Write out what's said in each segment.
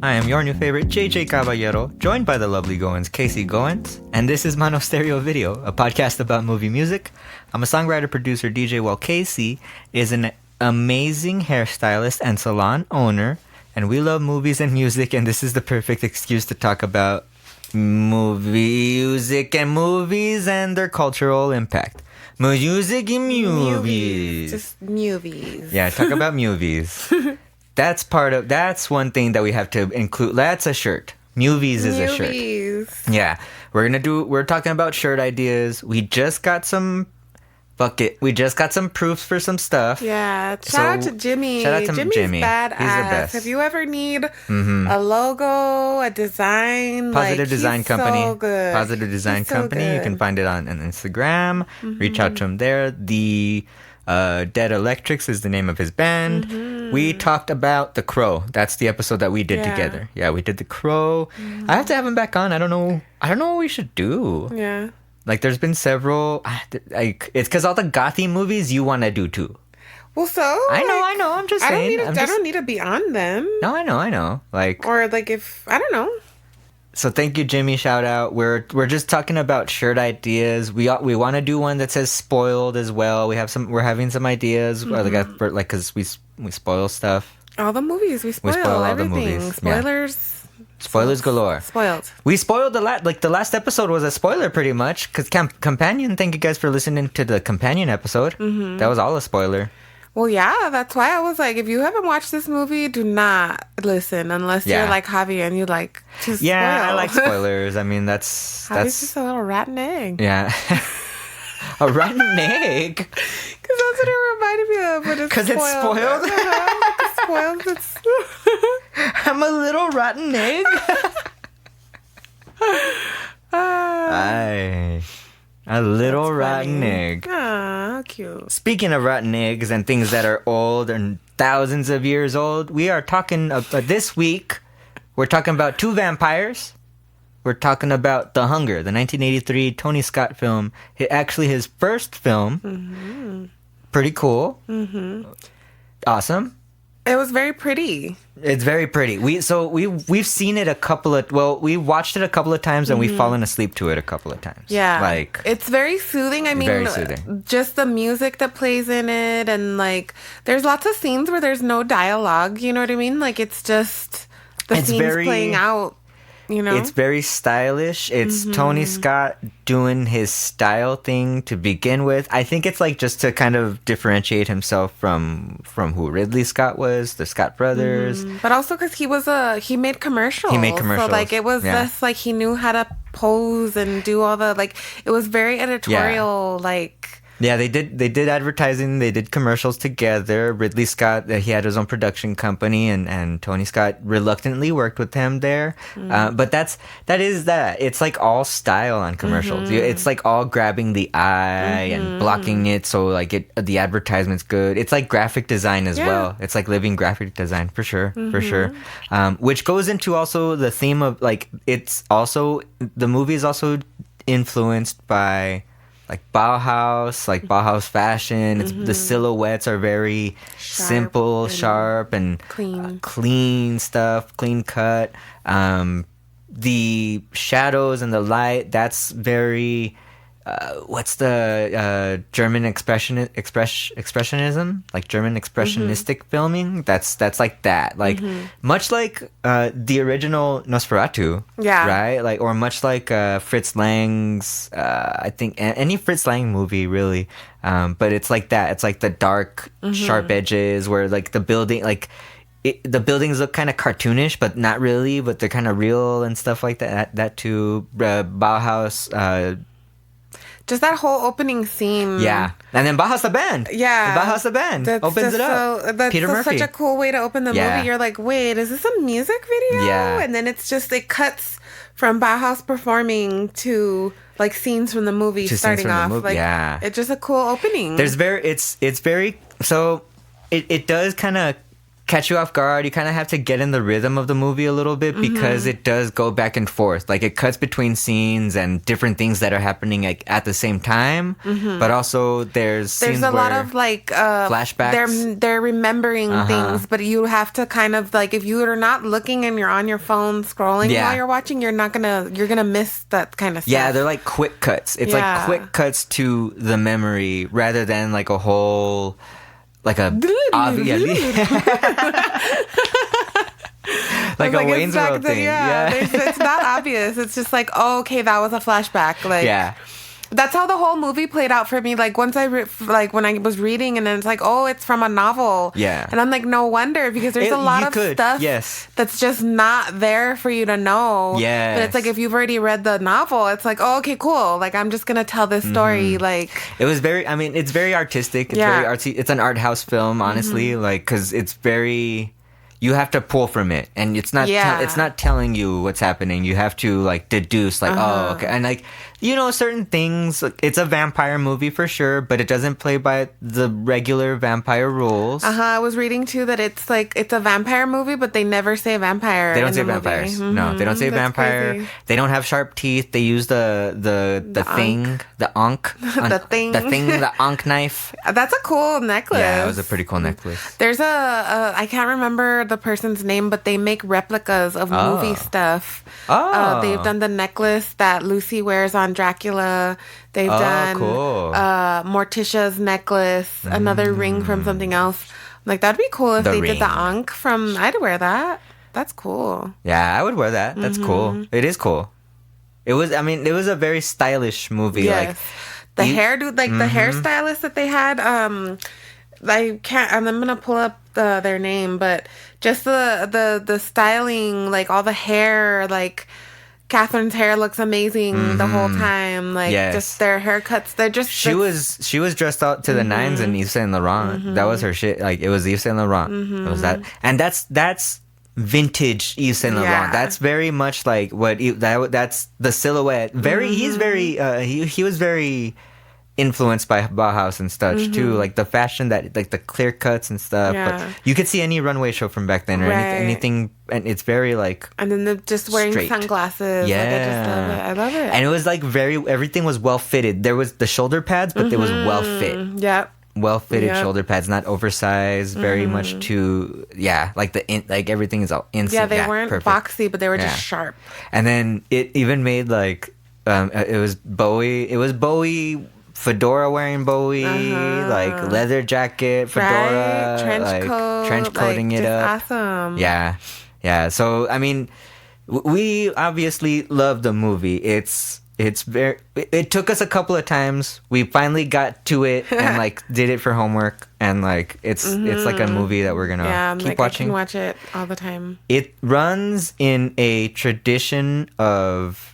I am your new favorite, JJ Caballero, joined by the lovely Goins, Casey Goins, and this is MonoStereoVideo, a podcast about movie music. I'm a songwriter, producer, DJ, while Casey is an amazing hairstylist and salon owner, and we love movies and music, and this is the perfect excuse to talk about music and movies and their cultural impact. Music and movies. Just movies. Yeah, talk about movies. That's one thing that we have to include. That's a shirt. Movies is a shirt. Yeah. We're talking about shirt ideas. We just got some proofs for some stuff. Yeah. Shout out to Jimmy. Shout out to Jimmy's Jimmy. Badass. He's the best. If you ever need a logo, a design, Positive Design Company. So good. Positive Design Company. You can find it on Instagram. Reach out to him there. The Dead Electrics is the name of his band. We talked about The Crow. That's the episode that we did together. Yeah, we did The Crow. I have to have him back on. I don't know what we should do. Yeah. Like, there's been several. It's because all the gothy movies you want to do too. Well, so I know. I'm just saying. I don't need to be on them. No, I know. Like, or like if I don't know. So thank you, Jimmy. Shout out. We're just talking about shirt ideas. We want to do one that says "spoiled" as well. We're having some ideas. Because we spoil stuff. All the movies we spoil all everything. The movies. Spoilers. Yeah. Spoilers galore. Spoiled. We spoiled the last episode was a spoiler pretty much because companion. Thank you guys for listening to the companion episode. That was all a spoiler. Well, yeah, that's why I was like, if you haven't watched this movie, do not listen unless you're like Javi and you like to spoil. Yeah, I like spoilers. I mean, that's just a little rotten egg. Yeah. A rotten egg? Because that's what it reminded me of. Because it's spoiled? It's spoiled. I'm a little rotten egg? A little rotten egg. Ah, how cute. Speaking of rotten eggs and things that are old and thousands of years old, we are talking this week, we're talking about two vampires. We're talking about The Hunger, the 1983 Tony Scott film. Actually, his first film. Pretty cool. Awesome. It was very pretty. It's very pretty. We've seen it we watched it a couple of times and we've fallen asleep to it a couple of times. Yeah. Like, it's very soothing. I mean, very soothing. Just the music that plays in it, and like there's lots of scenes where there's no dialogue, you know what I mean? Like it's just the scenes playing out. You know? It's very stylish. It's Tony Scott doing his style thing to begin with. I think it's like just to kind of differentiate himself from who Ridley Scott was, the Scott brothers. But also because he made commercials. So like it was just like he knew how to pose and do all the like. It was very editorial like. Yeah, they did advertising, they did commercials together. Ridley Scott, he had his own production company, and Tony Scott reluctantly worked with him there. But that is. It's like all style on commercials. It's like all grabbing the eye and blocking it so like the advertisement's good. It's like graphic design as well. It's like living graphic design for sure. Which goes into also the theme of like, it's also, the movie is also influenced by like Bauhaus fashion. The silhouettes are very simple, sharp, and clean stuff, clean cut. The shadows and the light, that's very what's the German expressionism, like German expressionistic filming. That's like that, like much like the original Nosferatu, right? Like, or much like Fritz Lang's I think any Fritz Lang movie really, but it's like that. It's like the dark, sharp edges where like the building, like the buildings look kind of cartoonish, but not really, but they're kind of real and stuff like that. That too, Bauhaus. Just that whole opening scene. Yeah. And then Bauhaus the band. Yeah. Bauhaus the band opens it up. That's Peter Murphy. Such a cool way to open the movie. You're like, wait, is this a music video? Yeah. And then it cuts from Bauhaus performing to like scenes from the movie starting off. Like, it's just a cool opening. It's very, so it does kind of catch you off guard. You kind of have to get in the rhythm of the movie a little bit because it does go back and forth. Like it cuts between scenes and different things that are happening like at the same time. But also there's scenes a lot of like flashbacks. They're remembering things, but you have to kind of like if you are not looking and you're on your phone scrolling while you're watching, you're gonna miss that kind of stuff. Yeah, they're like quick cuts. It's like quick cuts to the memory rather than like a whole. Like a obvious, like a Wayne's World thing. It's not obvious. It's just like, oh, okay, that was a flashback. Like, that's how the whole movie played out for me. Like once when I was reading, and then it's like, oh, it's from a novel. Yeah, and I'm like, no wonder because there's a lot of stuff. That's just not there for you to know. Yeah, but it's like if you've already read the novel, it's like, oh, okay, cool. Like I'm just gonna tell this story. Like it was very. I mean, it's very artistic. It's very artsy. It's an art house film, honestly. Like because it's very. You have to pull from it, and it's not. It's not telling you what's happening. You have to like deduce, like, oh, okay, and like certain things. Like, it's a vampire movie for sure, but it doesn't play by the regular vampire rules. I was reading too that it's a vampire movie, but they never say vampire. They don't say vampires. No, they don't say vampire. Crazy. They don't have sharp teeth. They use the thing, the ankh, the ankh knife. That's a cool necklace. Yeah, it was a pretty cool necklace. There's I can't remember the person's name, but they make replicas of movie stuff. They've done the necklace that Lucy wears on Dracula. They've done Morticia's necklace, another ring from something else. Like that'd be cool if they did the ankh from. I'd wear that. That's cool. Yeah, I would wear that. That's cool. It is cool. It was. I mean, it was a very stylish movie. Yes. Like the hairdo, like the hairstylist that they had. I can't. I'm gonna pull up their name, but just the styling, like all the hair, like Catherine's hair looks amazing the whole time. Like just their haircuts, they're just. She was dressed out to the nines in Yves Saint Laurent. That was her shit. Like it was Yves Saint Laurent. It was that, and that's vintage Yves Saint Laurent. Yeah. That's very much like that's the silhouette. He's very he was very influenced by Bauhaus and such too, like the fashion that like the clear cuts and stuff. But you could see any runway show from back then or anything, and it's very like. And then they're just wearing sunglasses. Yeah, like, I just love it. I love it. And it was like everything was well fitted. There was the shoulder pads, but it was well fit. Yep. Well fitted shoulder pads, not oversized. Very much to like like everything is all instant. Yeah, they weren't boxy, but they were just sharp. And then it even made like it was Bowie. It was Bowie. Fedora wearing Bowie, like leather jacket, fedora, trench coating it up. Awesome. Yeah. So I mean, we obviously love the movie. It's very. It took us a couple of times. We finally got to it and like did it for homework, and like it's like a movie that we're gonna keep watching. I can watch it all the time. It runs in a tradition of.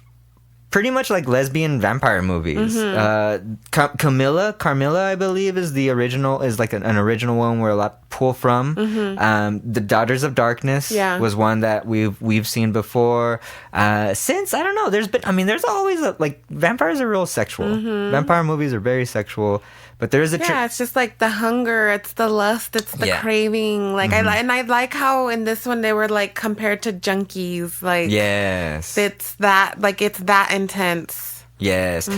Pretty much like lesbian vampire movies. Carmilla, I believe, is the original. Is like an original one where a lot pull from. The Daughters of Darkness was one that we've seen before. Since I don't know, there's always like vampires are real sexual. Vampire movies are very sexual. But there is it's just like the hunger, it's the lust, it's the craving. Like I like how in this one they were like compared to junkies. Like it's that intense. Yes,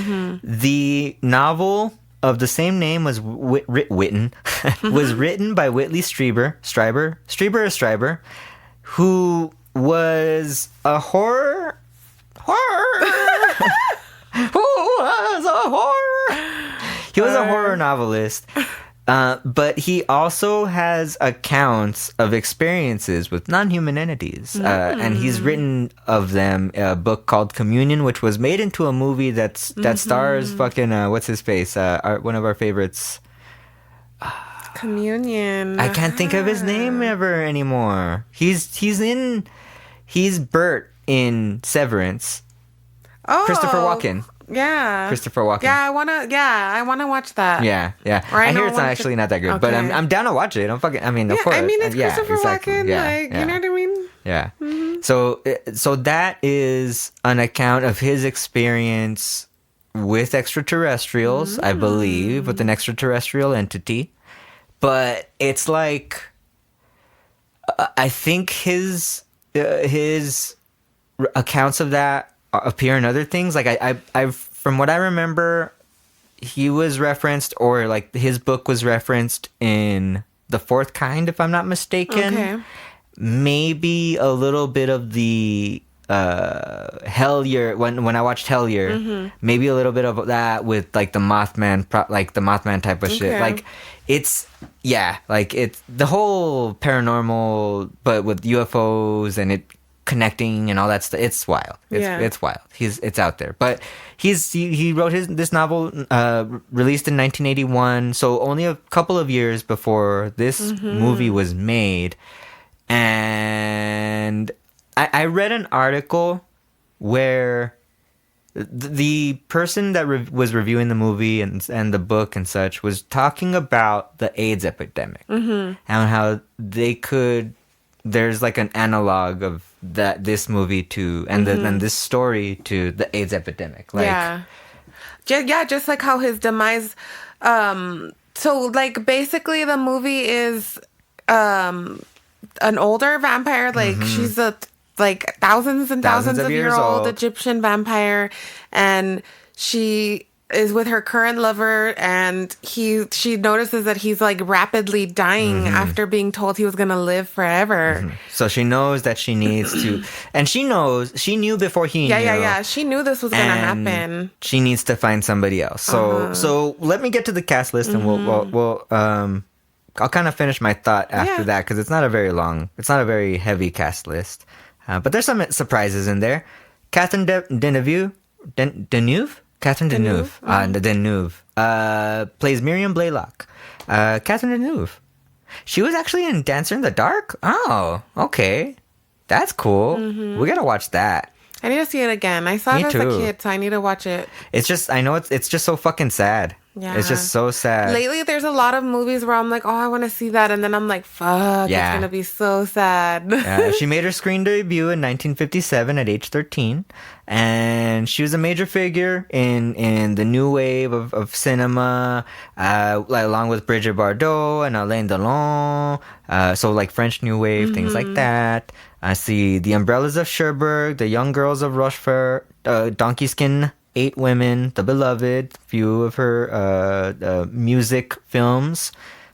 the novel of the same name was written by Whitley Strieber, who was a horror. He was a horror novelist, but he also has accounts of experiences with non-human entities, and he's written of them a book called Communion, which was made into a movie that stars fucking what's his face, one of our favorites. Communion. I can't think of his name ever anymore. He's Bert in Severance. Oh, Christopher Walken. Yeah, Christopher Walken. Yeah, I wanna watch that. Yeah. I hear it's not that good, okay. But I'm down to watch it. Of course. I mean, it's Christopher Walken. You know what I mean? Yeah. So that is an account of his experience with extraterrestrials, I believe, with an extraterrestrial entity. But it's like, I think his accounts of that appear in other things. Like I from what I remember, he was referenced, or like his book was referenced in The Fourth Kind, if I'm not mistaken. Okay. Maybe a little bit of the Hellier, when I watched Hellier, maybe a little bit of that with like the Mothman, like the Mothman type of shit. Like it's the whole paranormal, but with UFOs and it connecting and all that stuff. It's wild. It's wild. It's out there. But he wrote this novel, released in 1981, so only a couple of years before this movie was made. And I read an article where the person that was reviewing the movie and the book and such was talking about the AIDS epidemic and how there's like an analog of this movie to and this story to the AIDS epidemic. Like, just like how his demise. So like basically the movie is an older vampire. Like she's a thousands and thousands of year old Egyptian vampire, and she is with her current lover, and she notices that he's like rapidly dying after being told he was gonna live forever. So she knows that she needs to, and she knew before he knew. She knew this was gonna happen. She needs to find somebody else. So let me get to the cast list, and we'll I'll kind of finish my thought after that, because it's not a very heavy cast list. But there's some surprises in there. Catherine Deneuve? Catherine Deneuve. Deneuve. Plays Miriam Blaylock. Catherine Deneuve. She was actually in Dancer in the Dark? Oh, okay. That's cool. We gotta watch that. I need to see it again. I saw it as a kid, so I need to watch it. I know it's just so fucking sad. Yeah. It's just so sad. Lately, there's a lot of movies where I'm like, oh, I want to see that. And then I'm like, fuck, it's going to be so sad. She made her screen debut in 1957 at age 13. And she was a major figure in the new wave of cinema, along with Brigitte Bardot and Alain Delon. So like French New Wave, things like that. I see The Umbrellas of Cherbourg, The Young Girls of Rochefort, Donkey Skin, 8 Women, The Beloved, few of her music films.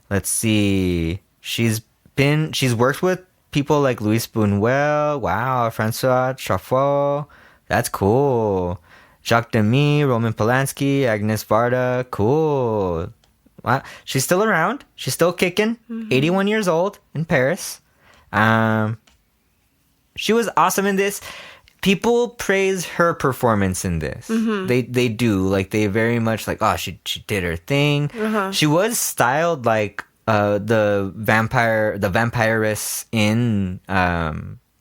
Let's see. She's worked with people like Louis Buñuel, wow, Francois Truffaut. That's cool. Jacques Demy, Roman Polanski, Agnes Varda, cool. Wow. She's still around. She's still kicking. 81 years old in Paris. She was awesome in this. People praise her performance in this. They do. Like, they very much like, oh, she did her thing. She was styled like the vampiress in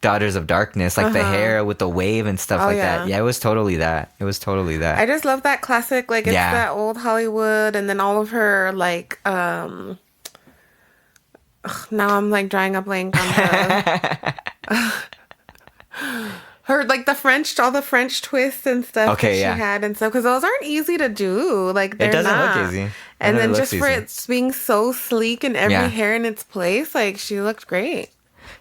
Daughters of Darkness, like the hair with the wave and stuff that. Yeah, it was totally that. I just love that classic, like, it's that old Hollywood, and then all of her, like, now I'm, like, drawing a blank on the... her, like, all the French twists and stuff that she had and stuff, because those aren't easy to do. Like, they're not. It doesn't look easy. And then just for it being so sleek and every hair in its place, like, she looked great.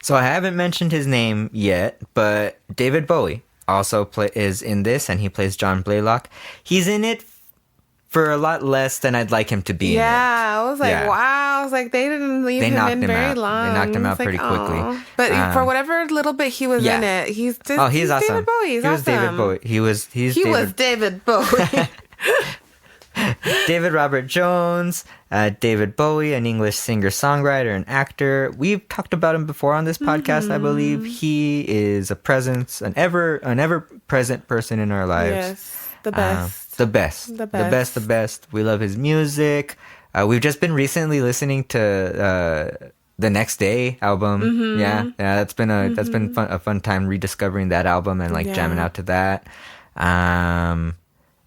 So I haven't mentioned his name yet, but David Bowie also is in this, and he plays John Blaylock. He's in it for a lot less than I'd like him to be in it. Yeah, I was like, wow. I was like, they didn't leave him in very long. They knocked him out pretty quickly. But for whatever little bit he was in it, he's awesome. David Bowie. He's awesome. David Bowie. He was David Bowie. David Robert Jones, David Bowie, an English singer-songwriter and actor. We've talked about him before on this podcast, I believe. He is an ever-present person in our lives. Yes, the best. The best. We love his music. We've just been recently listening to the Next Day album. Yeah, that's been a fun time rediscovering that album and like jamming out to that.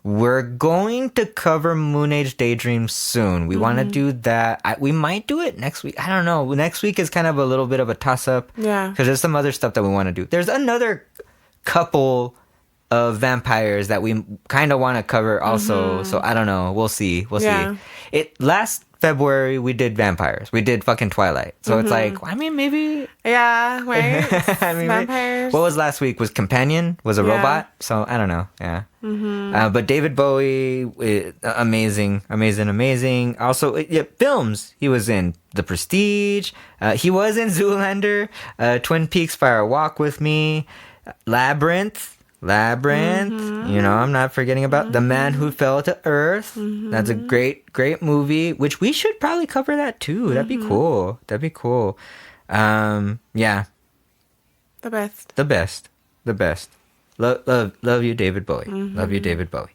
We're going to cover Moon Age Daydream soon. We want to do that. We might do it next week. I don't know. Next week is kind of a little bit of a toss-up. Yeah. Because there's some other stuff that we want to do. There's another couple of vampires that we kind of want to cover also. So I don't know. We'll see. We'll see. Last February we did vampires. We did fucking Twilight. So it's like, I mean, maybe. Yeah, right? I mean, vampires. What was last week? Was Companion? Was a robot? So I don't know. Yeah. But David Bowie, amazing. Also, films. He was in The Prestige. He was in Zoolander. Twin Peaks: Fire Walk with Me. Labyrinth. I'm not forgetting about The Man Who Fell to Earth. That's a great movie, which we should probably cover that too. That'd be cool. Yeah. The best. Love you, David Bowie. Love you, David Bowie.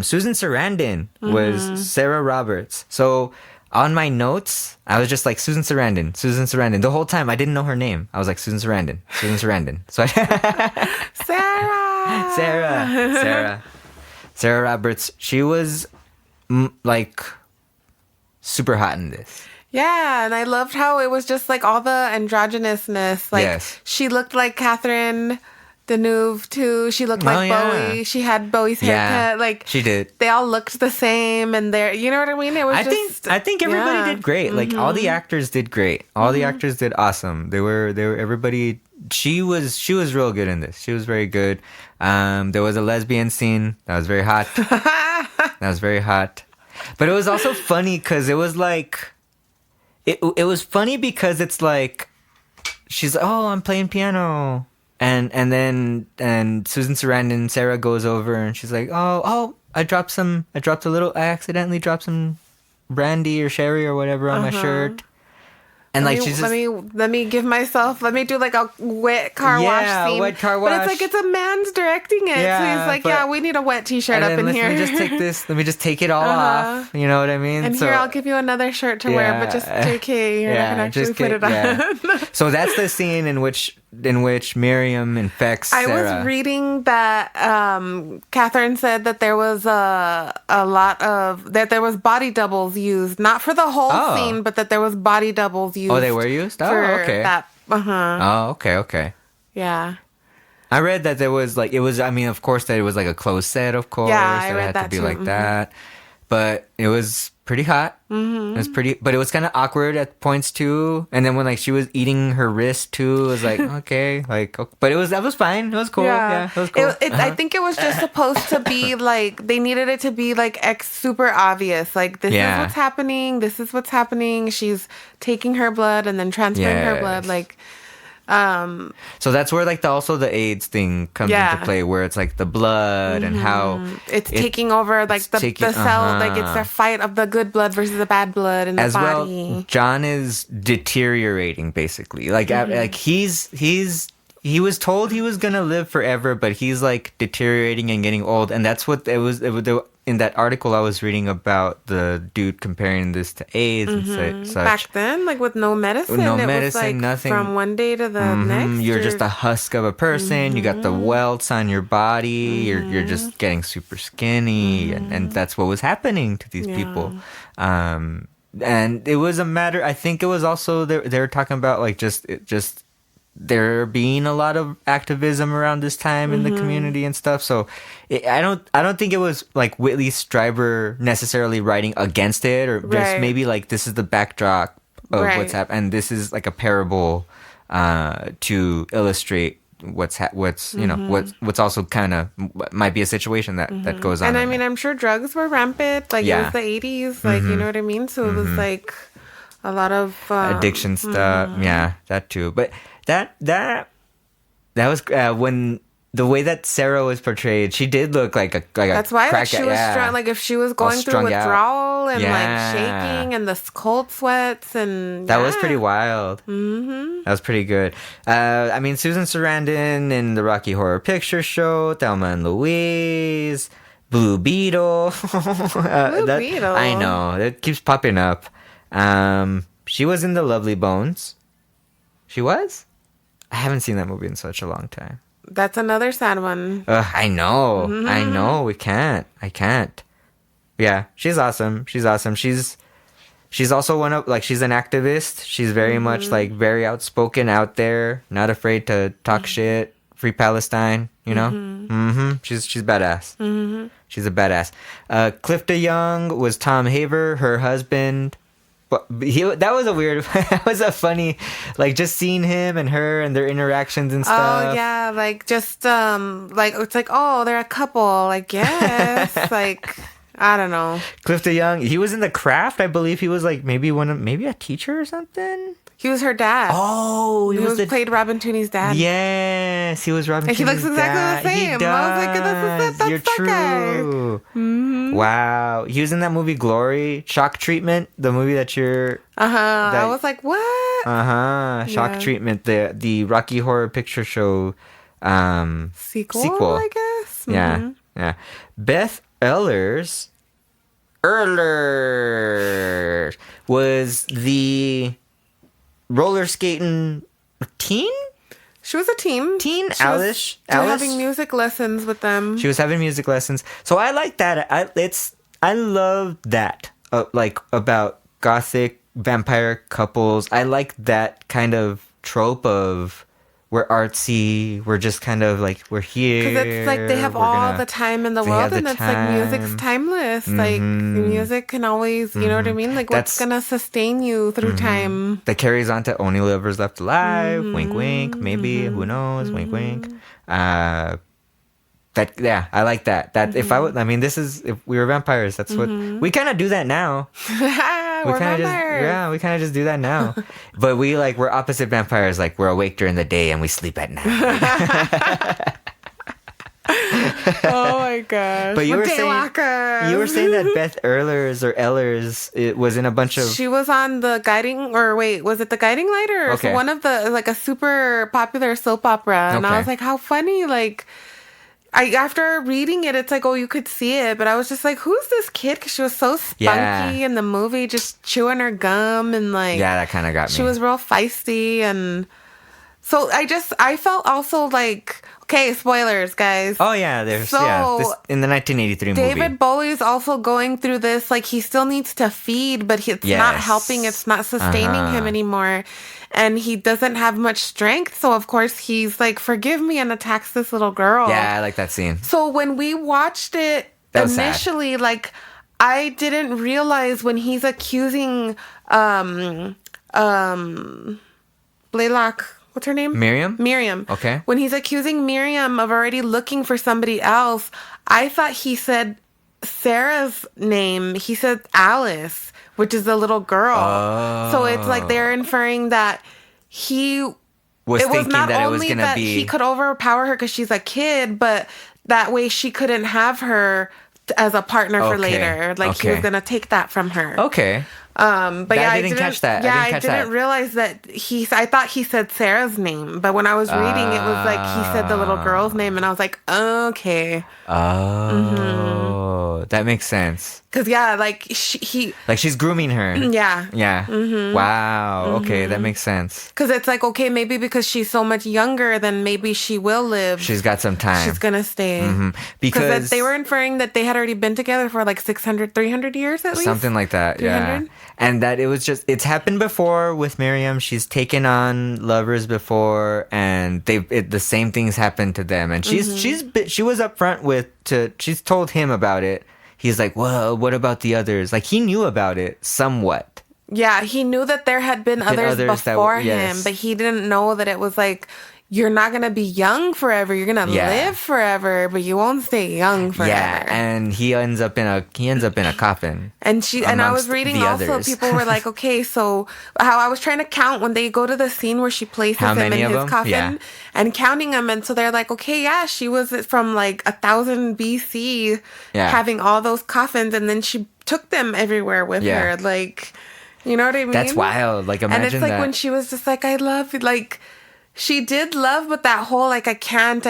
Susan Sarandon was Sarah Roberts. So on my notes, I was just like, Susan Sarandon. The whole time I didn't know her name. I was like, Susan Sarandon. So Sarah Roberts. She was like super hot in this. Yeah, and I loved how it was just like all the androgynousness. Like she looked like Catherine Deneuve too. She looked like Bowie. She had Bowie's haircut. Like she did. They all looked the same, and you know what I mean? It was I think everybody did great. Like all the actors did great. All the actors did awesome. They were everybody. She was real good in this. She was very good. There was a lesbian scene that was very hot. But it was also funny because it was like it was funny because it's like she's like, oh, I'm playing piano. And then Susan Sarandon, Sarah goes over and she's like, oh, I accidentally dropped some brandy or sherry or whatever on my shirt. And let me do like a wet car wash scene. Wet car wash. But it's like it's a man's directing it. So he's like, we need a wet t-shirt up in here. Let me just take it all off. You know what I mean? And here, I'll give you another shirt to wear, but just JK, you're not gonna actually put it on. So that's the scene in which Miriam infects Sarah. I was reading that Catherine said that there was there was body doubles used, not for the whole scene, but that there was body doubles used. Oh, they were used? Oh, okay. That, Oh, okay. Yeah. I read that there was like, of course that it was like a closed set, of course. Yeah, I read read it had that to be too. like that. But it was pretty hot. It was but it was kind of awkward at points too. And then when like she was eating her wrist too, it was like, okay, but that was fine. It was cool. Yeah, it was cool. I think it was just supposed to be like, they needed it to be like super obvious. Like this is what's happening. This is what's happening. She's taking her blood and then transferring her blood. Like, so that's where like also the AIDS thing comes into play, where it's like the blood and how it's taking over like the cell, like it's a fight of the good blood versus the bad blood in the body. Well, John is deteriorating basically. Like like he was told he was gonna live forever, but he's like deteriorating and getting old, and that's what it was in that article I was reading about the dude comparing this to AIDS and such. Back then, like with no medicine, it was like nothing. From one day to the next. You're just a husk of a person. You got the welts on your body. You're just getting super skinny, and that's what was happening to these people. And it was a matter. I think it was also they were talking about like just there being a lot of activism around this time in the community and stuff. So I don't think it was like Whitley Strieber necessarily writing against it, or just maybe like this is the backdrop of what's happened, and this is like a parable to illustrate what's also kind of might be a situation that goes on. And I mean, I'm sure drugs were rampant. Like it was the 80s. Like you know what I mean. So it was like a lot of addiction stuff. Yeah, that too. But that was when the way that Sarah was portrayed, she did look like a that's why like she was strong. Like if she was going through withdrawal and like shaking and the cold sweats and that was pretty wild. That was pretty good. I mean, Susan Sarandon in the Rocky Horror Picture Show, Thelma and Louise, Blue Beetle. Beetle. I know it keeps popping up. She was in The Lovely Bones. She was? I haven't seen that movie in such a long time. That's another sad one. I know. I know. I can't. Yeah, she's awesome. She's also one of, like, she's an activist. She's very much, like, very outspoken out there, not afraid to talk shit, free Palestine, you know? She's badass. She's a badass. Clifton Young was Tom Haver, her husband. But that was a weird, that was a funny, like, just seeing him and her and their interactions and stuff. Oh, yeah, like, just, like, it's like, oh, they're a couple, I guess. Like, I don't know. Clifton Young, he was in The Craft, I believe. He was, like, maybe a teacher or something. He was her dad. Oh, he played Robin Tooney's dad. Yes, he was Robin Tooney's dad. And he looks exactly the same. He does. I was like, that's You're that true. Guy. Mm-hmm. Wow. He was in that movie Glory, Shock Treatment, the movie that you're... I was like, what? Shock Treatment, the Rocky Horror Picture Show sequel, I guess. Yeah. Beth Ehlers was the roller skating teen? She was a teen. Alice. Having music lessons with them. She was having music lessons. So I like that. I love that. Like about gothic vampire couples. I like that kind of trope of we're artsy. We're just kind of like we're here. Because it's like they have all the time in the world, and it's like music's timeless. Like music can always, you know what I mean? Like what's gonna sustain you through time? That carries on to Only Lovers Left Alive. Wink, wink. Maybe who knows? Wink, wink. I like that. That if if we were vampires, that's what we kind of do that now. We're vampires. We kind of just do that now. But we're opposite vampires. Like we're awake during the day and we sleep at night. Oh my gosh! But you were saying that Beth Ehlers it was in a bunch of. She was on the Guiding, or wait, was it the Guiding Light or one of the like a super popular soap opera? And I was like, how funny! Like. After reading it, it's like, oh, you could see it. But I was just like, who's this kid? Because she was so spunky in the movie, just chewing her gum and like... Yeah, that kind of got me. She was real feisty. And so I felt also like... Okay, spoilers, guys. Oh, yeah. This in the 1983 movie. David Bowie's also going through this. Like, he still needs to feed, but it's not helping. It's not sustaining him anymore. And he doesn't have much strength. So, of course, he's like, forgive me, and attacks this little girl. Yeah, I like that scene. So, when we watched it initially, like, I didn't realize when he's accusing Blaylock... What's her name? Miriam. Okay. When he's accusing Miriam of already looking for somebody else, I thought he said Sarah's name. He said Alice, which is the little girl. Oh. So it's like they're inferring that he was thinking not that only it was going to be... he could overpower her because she's a kid, but that way she couldn't have her as a partner for later. Like he was going to take that from her. Okay. But I didn't catch that. Yeah, I didn't realize that I thought he said Sarah's name, but when I was reading, it was like he said the little girl's name, and I was like, okay. Oh, that makes sense. Because like she's grooming her. Yeah. Yeah. Wow. Okay, that makes sense. Because it's like, okay, maybe because she's so much younger, then maybe she will live. She's got some time. She's gonna stay. Because they were inferring that they had already been together for like 300 years at least. Something like that. 300? Yeah. And that it's happened before with Miriam. She's taken on lovers before, and the same things happened to them. And she was upfront she's told him about it. He's like, well, what about the others? Like he knew about it somewhat. Yeah, he knew that there had been others before him, but he didn't know that it was like, you're not going to be young forever. You're going to live forever, but you won't stay young forever. Yeah, and he ends up in a coffin. And I was reading also, people were like, okay, so how I was trying to count when they go to the scene where she places him in his coffin and counting them. And so they're like, okay, she was from like 1000 BC having all those coffins, and then she took them everywhere with her. Like, you know what I mean? That's wild. Like, imagine that. And it's like when she was just like, I love you, like... She did love, but that whole, like, I can't,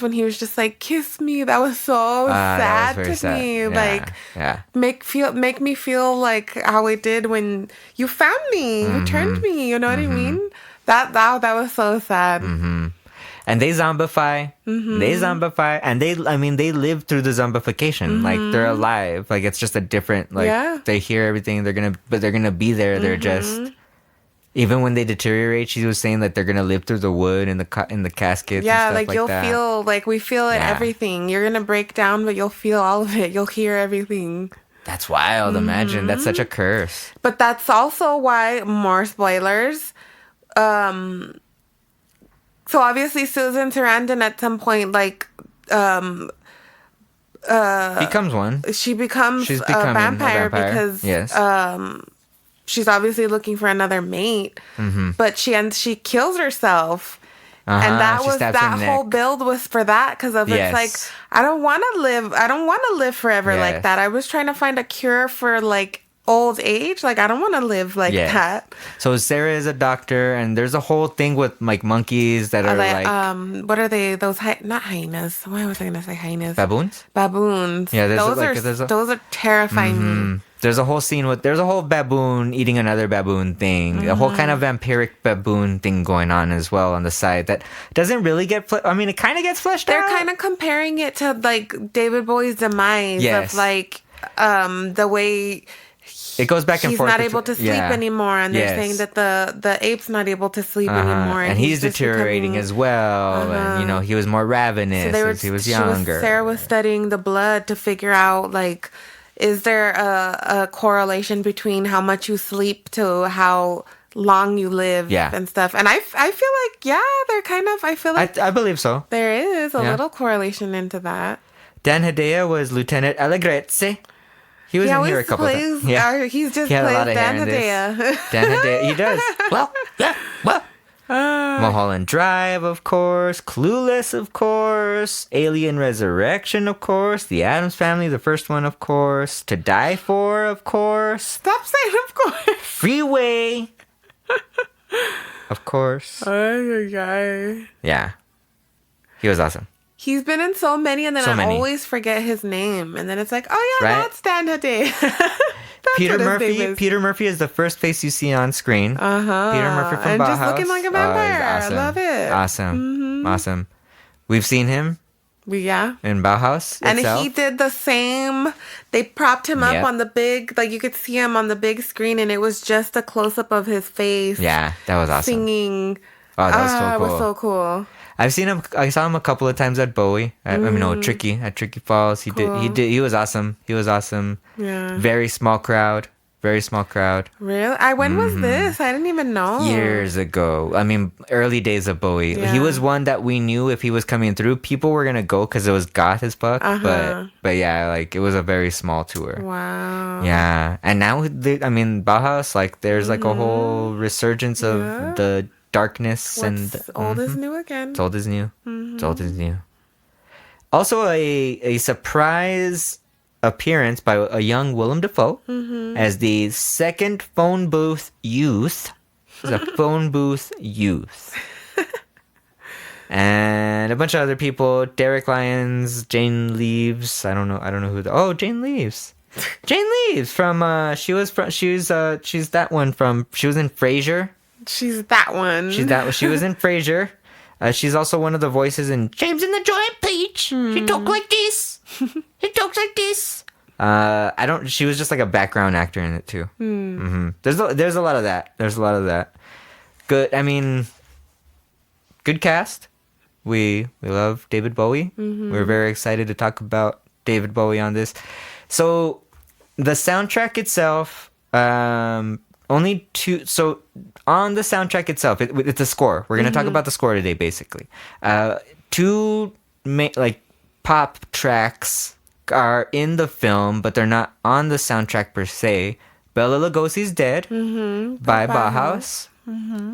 when he was just like, kiss me, that was so sad to me. Yeah, like, make me feel like how it did when you found me, you turned me, you know what I mean? That was so sad. And they zombify. They zombify. And they live through the zombification. Like, they're alive. Like, it's just a different, like, they hear everything. They're gonna be there. They're just... Even when they deteriorate, she was saying that they're gonna live through the wood and the caskets. Yeah, and stuff like you'll that. feel like we feel it, everything. You're gonna break down, but you'll feel all of it. You'll hear everything. That's wild. Imagine that's such a curse. But that's also why more spoilers. So obviously Susan Sarandon at some point becomes one. She's becoming a vampire because she's obviously looking for another mate. But she kills herself. And that was that whole build was for that because of it's like I don't want to live forever like that. I was trying to find a cure for like old age. Like I don't want to live like that. So Sarah is a doctor, and there's a whole thing with like monkeys that are like what are they? Those not hyenas. Why was I gonna say hyenas? Baboons. Yeah, those are terrifying. Mm-hmm. There's a whole scene there's a whole baboon eating another baboon thing. A whole kind of vampiric baboon thing going on as well on the side that doesn't really get. I mean, it kind of gets fleshed out. They're kind of comparing it to like David Bowie's demise of like the way. It goes back and forth. He's not able to sleep anymore, and they're saying that the ape's not able to sleep anymore, and he's deteriorating as well. And he was more ravenous as he was younger. Sarah was studying the blood to figure out like, is there a correlation between how much you sleep to how long you live and stuff? And I feel like they're kind of. I feel like I believe so. There is a little correlation into that. Dan Hedaya was Lieutenant Allegrezze. He was in here a couple of times. Yeah, he's just played Dan Hedaya. Dan Hedaya, he does. Mulholland Drive, of course. Clueless, of course. Alien Resurrection, of course. The Addams Family, the first one, of course. To Die For, of course. Stop saying of course. Freeway. Of course. Oh, guy. Yeah. He was awesome. He's been in so many, and then I always forget his name. And then it's like, oh, yeah, that's Dan Hedaya. Peter Murphy is the first face you see on screen. Peter Murphy from Bauhaus. And just looking like a vampire. Awesome. I love it. Awesome. Awesome. We've seen him. In Bauhaus and itself. He did the same. They propped him up on the big, like you could see him on the big screen, and it was just a close-up of his face. Yeah, that was awesome. Singing. Oh, that was so cool. It was so cool. I've seen him. I saw him a couple of times at Bowie. Tricky Falls. He was awesome. Yeah. Very small crowd. Really? When was this? I didn't even know. Years ago. I mean, early days of Bowie. Yeah. He was one that we knew if he was coming through, people were gonna go because it was goth as fuck. But yeah, like it was a very small tour. Wow. Yeah, and now Bauhaus, like there's like a whole resurgence of the darkness. Old is new again. It's old is new. It's old is new. Also, a surprise appearance by a young Willem Dafoe as the second phone booth youth. The phone booth youth. And a bunch of other people. Derek Lyons, Jane Leaves. I don't know who Jane Leaves. Jane Leaves from she was that one from she was in Frasier. She's that one. She was in Frasier. She's also one of the voices in James and the Giant Peach. She talks like this. He talks like this. She was just like a background actor in it too. There's a lot of that. Good. I mean, good cast. We love David Bowie. We're very excited to talk about David Bowie on this. So the soundtrack itself, only two. So on the soundtrack itself, it's a score. We're gonna talk about the score today, basically. Two pop tracks are in the film, but they're not on the soundtrack per se. Bela Lugosi's Dead by Bauhaus,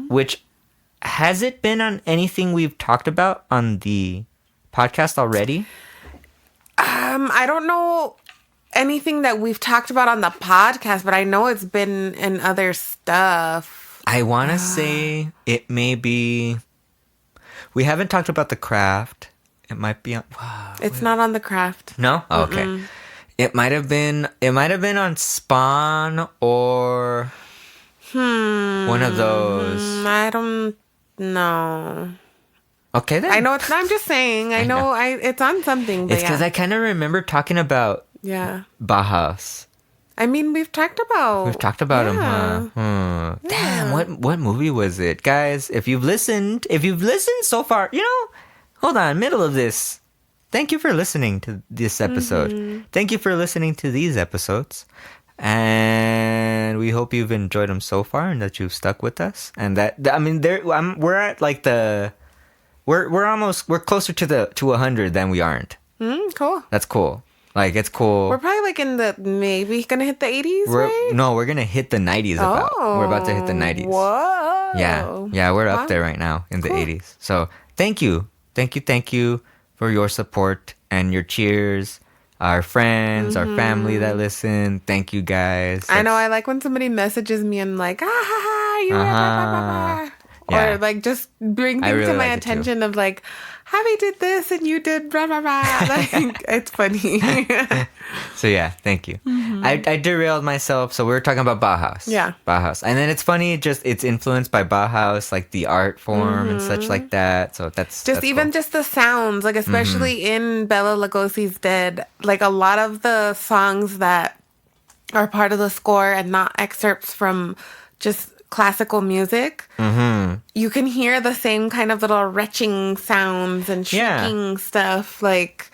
which has it been on anything we've talked about on the podcast already? I don't know anything that we've talked about on the podcast, but I know it's been in other stuff. I want to say it may be. We haven't talked about The Craft. It might be on. It's not on The Craft. No? Oh, okay. It might have been on Spawn or one of those. I don't know. Okay then. I know it's not. I'm just saying. I know. It's on something. But it's because I kind of remember talking about Bauhaus I mean, we've talked about him, huh? Yeah. Damn, what movie was it, guys? If you've listened so far, hold on, middle of this. Thank you for listening to this episode. Mm-hmm. Thank you for listening to these episodes. And we hope you've enjoyed them so far and that you've stuck with us. And we're at like we're closer to 100 than we aren't. Cool. That's cool. Like, it's cool. We're probably like maybe gonna hit the 80s, right? No, we're gonna hit the 90s We're about to hit the 90s. Whoa. Yeah, we're up there right now in the 80s. So thank you for your support and your cheers. Our friends, our family that listen. Thank you, guys. I know. I like when somebody messages me and like, you Yeah. Or like just bring things to my attention of like, Javi did this and you did blah, blah, blah. Like, it's funny. So yeah, thank you. I derailed myself. So we were talking about Bauhaus. Yeah. Bauhaus. And then it's funny, it's influenced by Bauhaus, like the art form and such like that. So that's even cool. Just the sounds, like especially in Bela Lugosi's Dead, like a lot of the songs that are part of the score and not excerpts from just classical music, you can hear the same kind of little retching sounds and shrieking stuff. Like,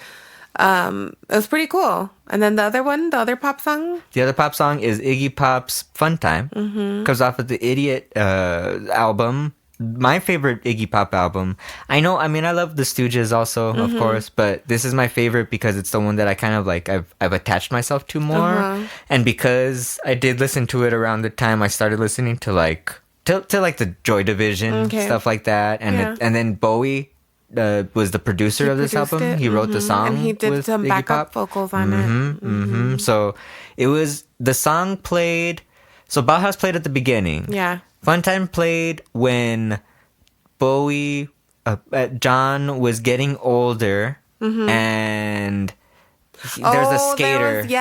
it was pretty cool. And then the other pop song? The other pop song is Iggy Pop's Fun Time. Comes off of the Idiot album. My favorite Iggy Pop album. I love the Stooges also, of course, but this is my favorite because it's the one that I kind of like, I've attached myself to more. And because I did listen to it around the time I started listening to the Joy Division, stuff like that. And then Bowie was the producer of this album. He wrote the song. And he did some backup vocals on it. So it was, the song played, so Bauhaus played at the beginning. Yeah. Funtime played when Bowie, John was getting older, and there's a skater. He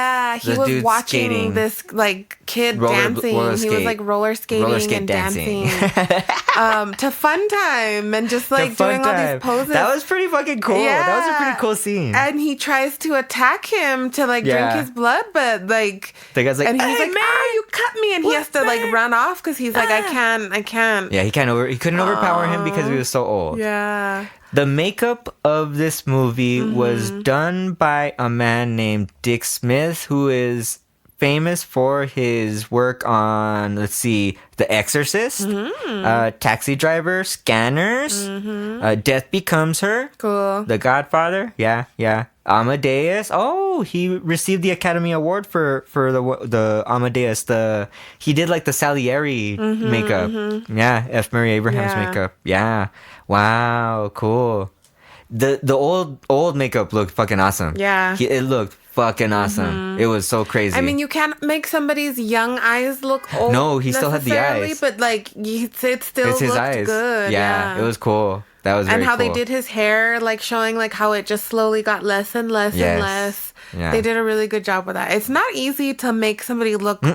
was watching skating. this like kid dancing. He was like roller skating and dancing to Fun Time and just like doing all these poses. That was pretty fucking cool. Yeah. That was a pretty cool scene. And he tries to attack him to like drink his blood, but like the guy's like, and he's hey, like, man, you cut me, and he has to like run off because he's like, I can't. Yeah, he couldn't overpower him because he was so old. Yeah. The makeup of this movie was done by a man named Dick Smith, who is famous for his work on, The Exorcist, Taxi Driver, Scanners, Death Becomes Her, cool, The Godfather, yeah, Amadeus. Oh, he received the Academy Award for the Amadeus. He did like the Salieri makeup. Yeah, F. Murray Abraham's makeup. Yeah. Wow, cool. The old makeup looked fucking awesome. Yeah. It looked fucking awesome. It was so crazy. I mean, you can't make somebody's young eyes look old. No, he still had the eyes. But like, it still looked eyes. good. Yeah, it was cool. That was very and how cool. they did his hair, like showing like how it just slowly got less and less and less. Yeah. They did a really good job with that. It's not easy to make somebody look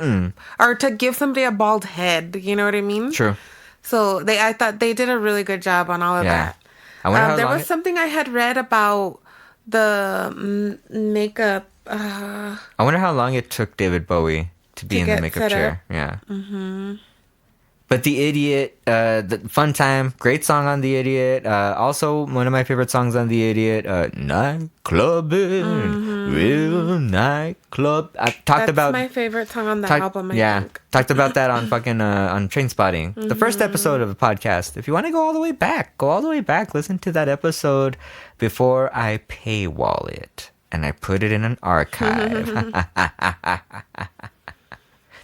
or to give somebody a bald head. You know what I mean? True. So I thought they did a really good job on all of that. There was something I had read about the makeup. I wonder how long it took David Bowie to be in the makeup chair. Yeah. But The Idiot, the Fun Time, great song on The Idiot. Also, one of my favorite songs on The Idiot, Nightclubbing, Real Nightclub. I talked about... That's my favorite song on the album, I think. Talked about that on fucking, on Trainspotting. The first episode of the podcast. If you want to go all the way back, listen to that episode before I paywall it. And I put it in an archive.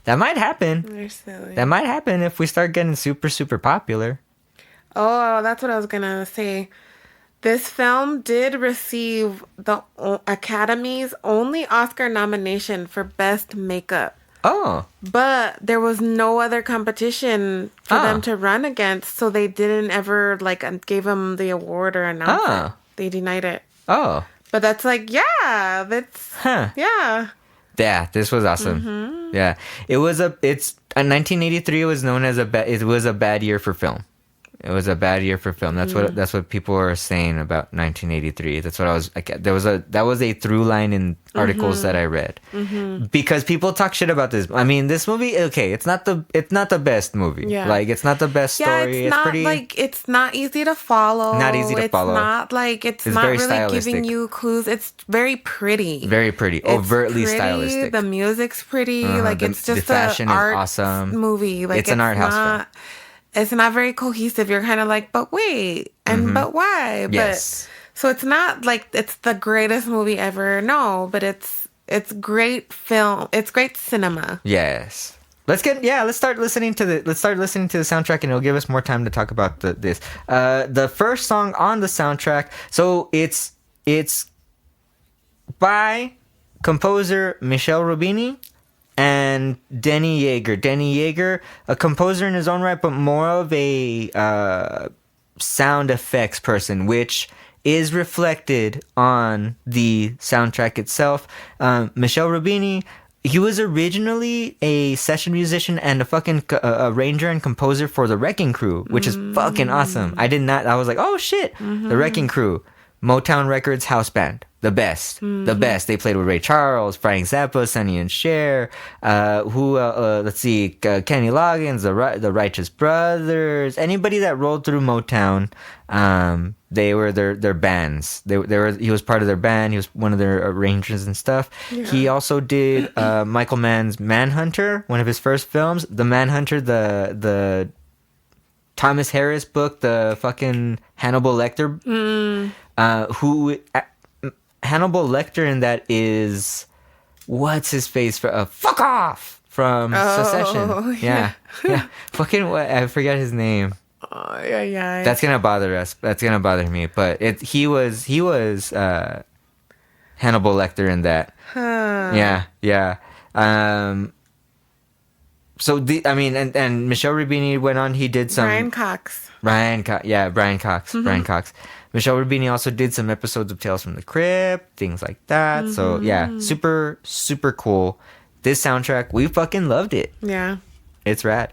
That might happen. You're silly. That might happen if we start getting super, super popular. Oh, that's what I was going to say. This film did receive the Academy's only Oscar nomination for Best Makeup. Oh. But there was no other competition for them to run against, so they didn't ever, gave them the award or announce it. They denied it. Oh. But that's yeah. Yeah, this was awesome. Yeah, it's 1983 was known as it was a bad year for film. It was a bad year for film. That's what people were saying about 1983. That's what I was. That was a through line in articles that I read, because people talk shit about this. I mean, this movie. Okay, it's not the best movie. Yeah. Like, it's not the best story. It's not pretty, like, it's not easy to follow. Not easy to follow. It's not like it's not really stylistic. Giving you clues. It's very pretty. Very pretty. Overtly stylistic. The music's pretty. Like, it's just the fashion is awesome. Movie. Like, it's an art house film. It's not very cohesive. You're kind of like, but wait, and but why? Yes. But so it's not like it's the greatest movie ever. No, but it's great film. It's great cinema. Yes. Let's start listening to the soundtrack, and it'll give us more time to talk about this. The first song on the soundtrack. So it's by composer Michel Rubini and Denny Yeager. Denny Yeager, a composer in his own right, but more of a sound effects person, which is reflected on the soundtrack itself. Michel Rubini, he was originally a session musician and a fucking arranger and composer for the Wrecking Crew, which is fucking awesome. I was like, oh shit, the Wrecking Crew. Motown Records house band. The best. The best. They played with Ray Charles, Frank Zappa, Sonny and Cher. Let's see, Kenny Loggins, the Righteous Brothers. Anybody that rolled through Motown, they were their bands. He was part of their band. He was one of their arrangers and stuff. Yeah. He also did Michael Mann's Manhunter, one of his first films. The Manhunter, the Thomas Harris book, the fucking Hannibal Lecter, Hannibal Lecter in that is, what's his face for fuck off from Succession. Yeah. Fucking what? I forgot his name. Yeah. That's gonna bother us. That's gonna bother me. But he was Hannibal Lecter in that. Huh. Yeah. So and Michel Rubini went on. He did some Brian Cox. Brian Cox. Michel Rubini also did some episodes of Tales from the Crypt, things like that. So yeah, super, super cool. This soundtrack, we fucking loved it. Yeah. It's rad.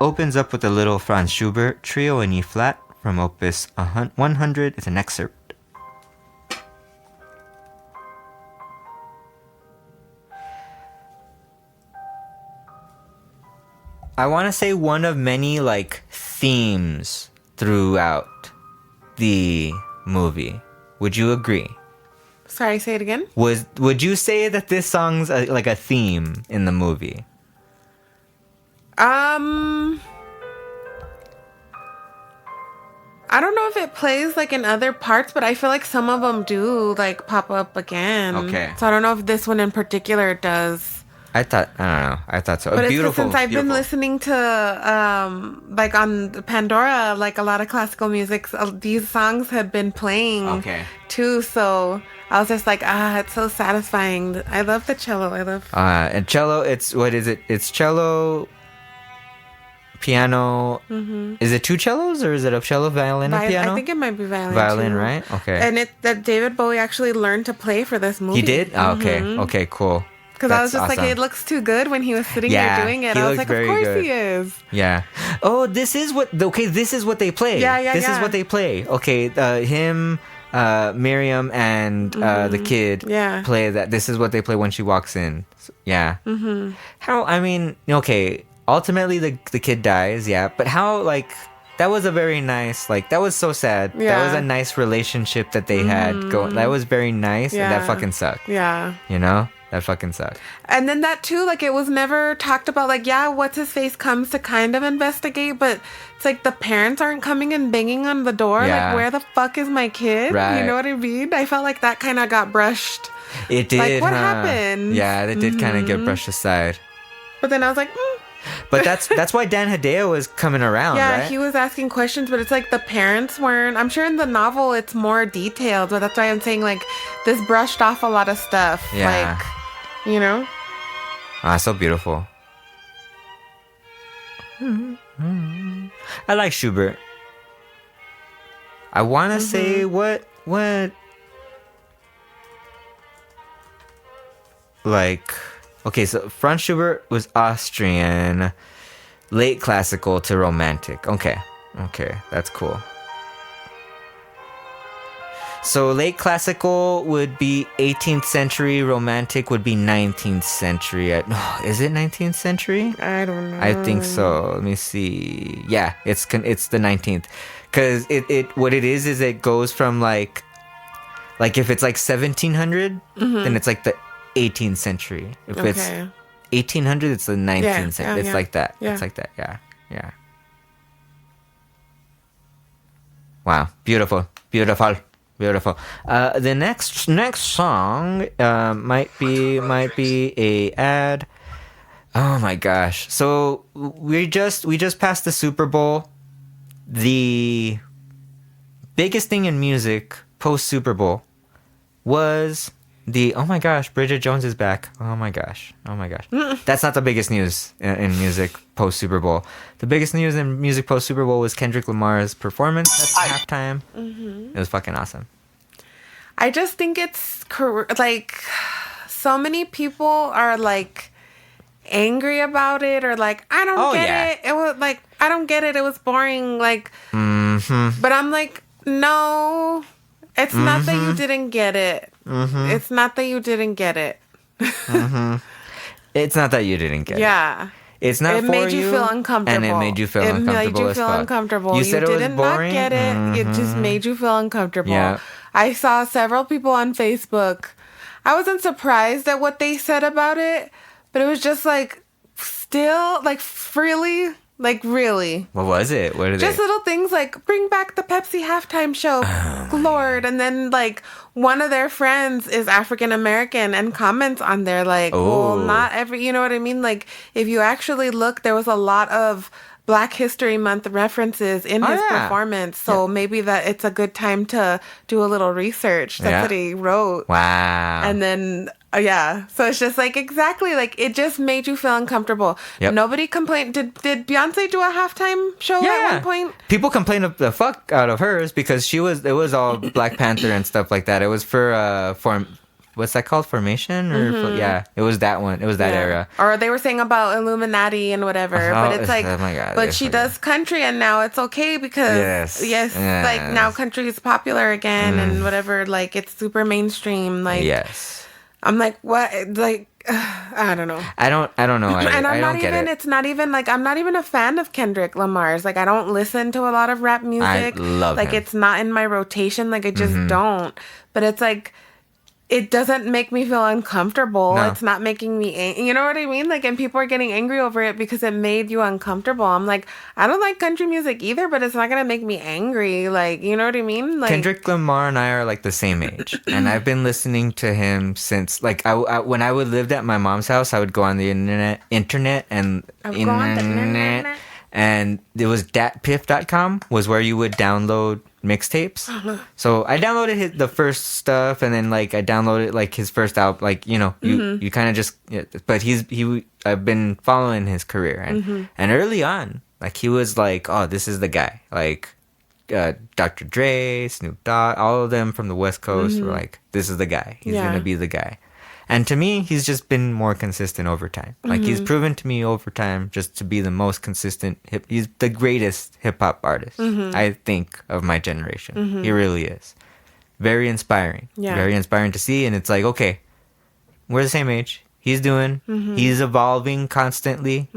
Opens up with a little Franz Schubert trio in E flat from Opus 100. It's an excerpt. I want to say one of many like themes throughout the movie. Would you agree? Sorry, say it again. Would you say that this song's like a theme in the movie? I don't know if it plays like in other parts, but I feel like some of them do like pop up again. Okay. So I don't know if this one in particular does. I don't know. I thought so. But since I've been listening to, like on Pandora, like a lot of classical music, these songs have been playing too. So I was just like, it's so satisfying. I love the cello. And cello, what is it? It's cello, piano. Is it two cellos or is it a cello, violin, and piano? I think it might be violin. Violin, too. Right? Okay. And that David Bowie actually learned to play for this movie. He did? Okay, cool. Because I was just awesome. Like, it looks too good when he was sitting there doing it. I was like, of course good. He is. Yeah. Oh, this is what they play. Yeah. This is what they play. Okay, him, Miriam, and the kid play that. This is what they play when she walks in. So, yeah. Ultimately the kid dies, but how, like, that was a very nice, like, that was so sad. Yeah. That was a nice relationship that they had going. That was very nice, and that fucking sucked. Yeah. You know? That fucking sucked. And then that too, like, it was never talked about, like, what's his face comes to kind of investigate, but it's like the parents aren't coming and banging on the door. Yeah. Like, where the fuck is my kid? Right. You know what I mean? I felt like that kind of got brushed. It did. Like, what happened? Yeah, it did kind of get brushed aside. But then I was like, But that's why Dan Hedaya was coming around, right? Yeah, he was asking questions, but it's like the parents weren't. I'm sure in the novel it's more detailed, but that's why I'm saying, like, this brushed off a lot of stuff. Yeah. Like, you know? So beautiful. I like Schubert. I want to say what like Okay, so Franz Schubert was Austrian, late classical to romantic. Okay, that's cool. So late classical would be 18th century, romantic would be 19th century. Is it 19th century? I don't know. I think so. Let me see. Yeah, it's the 19th. Because what it is it goes from like if it's like 1700, then it's like the 18th century. If it's 1800, it's the 19th century. It's like that. Yeah. It's like that. Yeah. Wow. Beautiful. The next song might be a ad. Oh my gosh! So we just passed the Super Bowl. The biggest thing in music post Super Bowl was oh my gosh, Bridget Jones is back. Oh my gosh. That's not the biggest news in music post Super Bowl. The biggest news in music post Super Bowl was Kendrick Lamar's performance at halftime. It was fucking awesome. I just think it's like so many people are like angry about it, or like, I don't get it. It was like, I don't get it. It was boring. Like, but I'm like, no, it's not that you didn't get it. It's not that you didn't get it. It's not that you didn't get it. Yeah. It's not it for made you feel uncomfortable. And it made you feel uncomfortable. It made you feel uncomfortable. You said it was boring? Not get it. It just made you feel uncomfortable. Yeah. I saw several people on Facebook. I wasn't surprised at what they said about it, but it was just like, still, like, really? Like, really? What was it? What did just little things like, bring back the Pepsi halftime show, Lord. And then, like, one of their friends is African American and comments on there, like, well, not every, you know what I mean? Like, if you actually look, there was a lot of Black History Month references in his performance. So maybe that it's a good time to do a little research. That's what he wrote. Wow. And then... so it's just like, exactly, like, it just made you feel uncomfortable. Nobody complained. Did Beyonce do a halftime show at one point? People complained the fuck out of hers because it was all Black Panther and stuff like that. It was for what's that called? Formation? Or it was that one. It was that era. Or they were saying about Illuminati and whatever. But it's like, oh my God, but she does country and now it's okay because like now country is popular again and whatever. Like, it's super mainstream. Like, I'm like, what? Like, I don't know. I don't know. And I don't get it. It's not even like, I'm not even a fan of Kendrick Lamar's. Like, I don't listen to a lot of rap music. I love him. It's not in my rotation. Like, I just don't. But it's like, it doesn't make me feel uncomfortable. No. It's not making me, you know what I mean? Like, and people are getting angry over it because it made you uncomfortable. I'm like, I don't like country music either, but it's not going to make me angry. Like, you know what I mean? Like, Kendrick Lamar and I are like the same age. And I've been listening to him since, like, when I lived at my mom's house, I would go on the internet and and it was datpiff.com was where you would download mixtapes. So I downloaded the first stuff, and then like I downloaded like his first album. Like, you know, you kind of just. But I've been following his career, and early on, like, he was like, oh, this is the guy. Like, Dr. Dre, Snoop Dogg, all of them from the West Coast were like, this is the guy. He's gonna be the guy. And to me, he's just been more consistent over time. Like, he's proven to me over time just to be the most consistent he's the greatest hip-hop artist, I think, of my generation. He really is. Very inspiring. Yeah. Very inspiring to see. And it's like, okay, we're the same age. He's evolving constantly.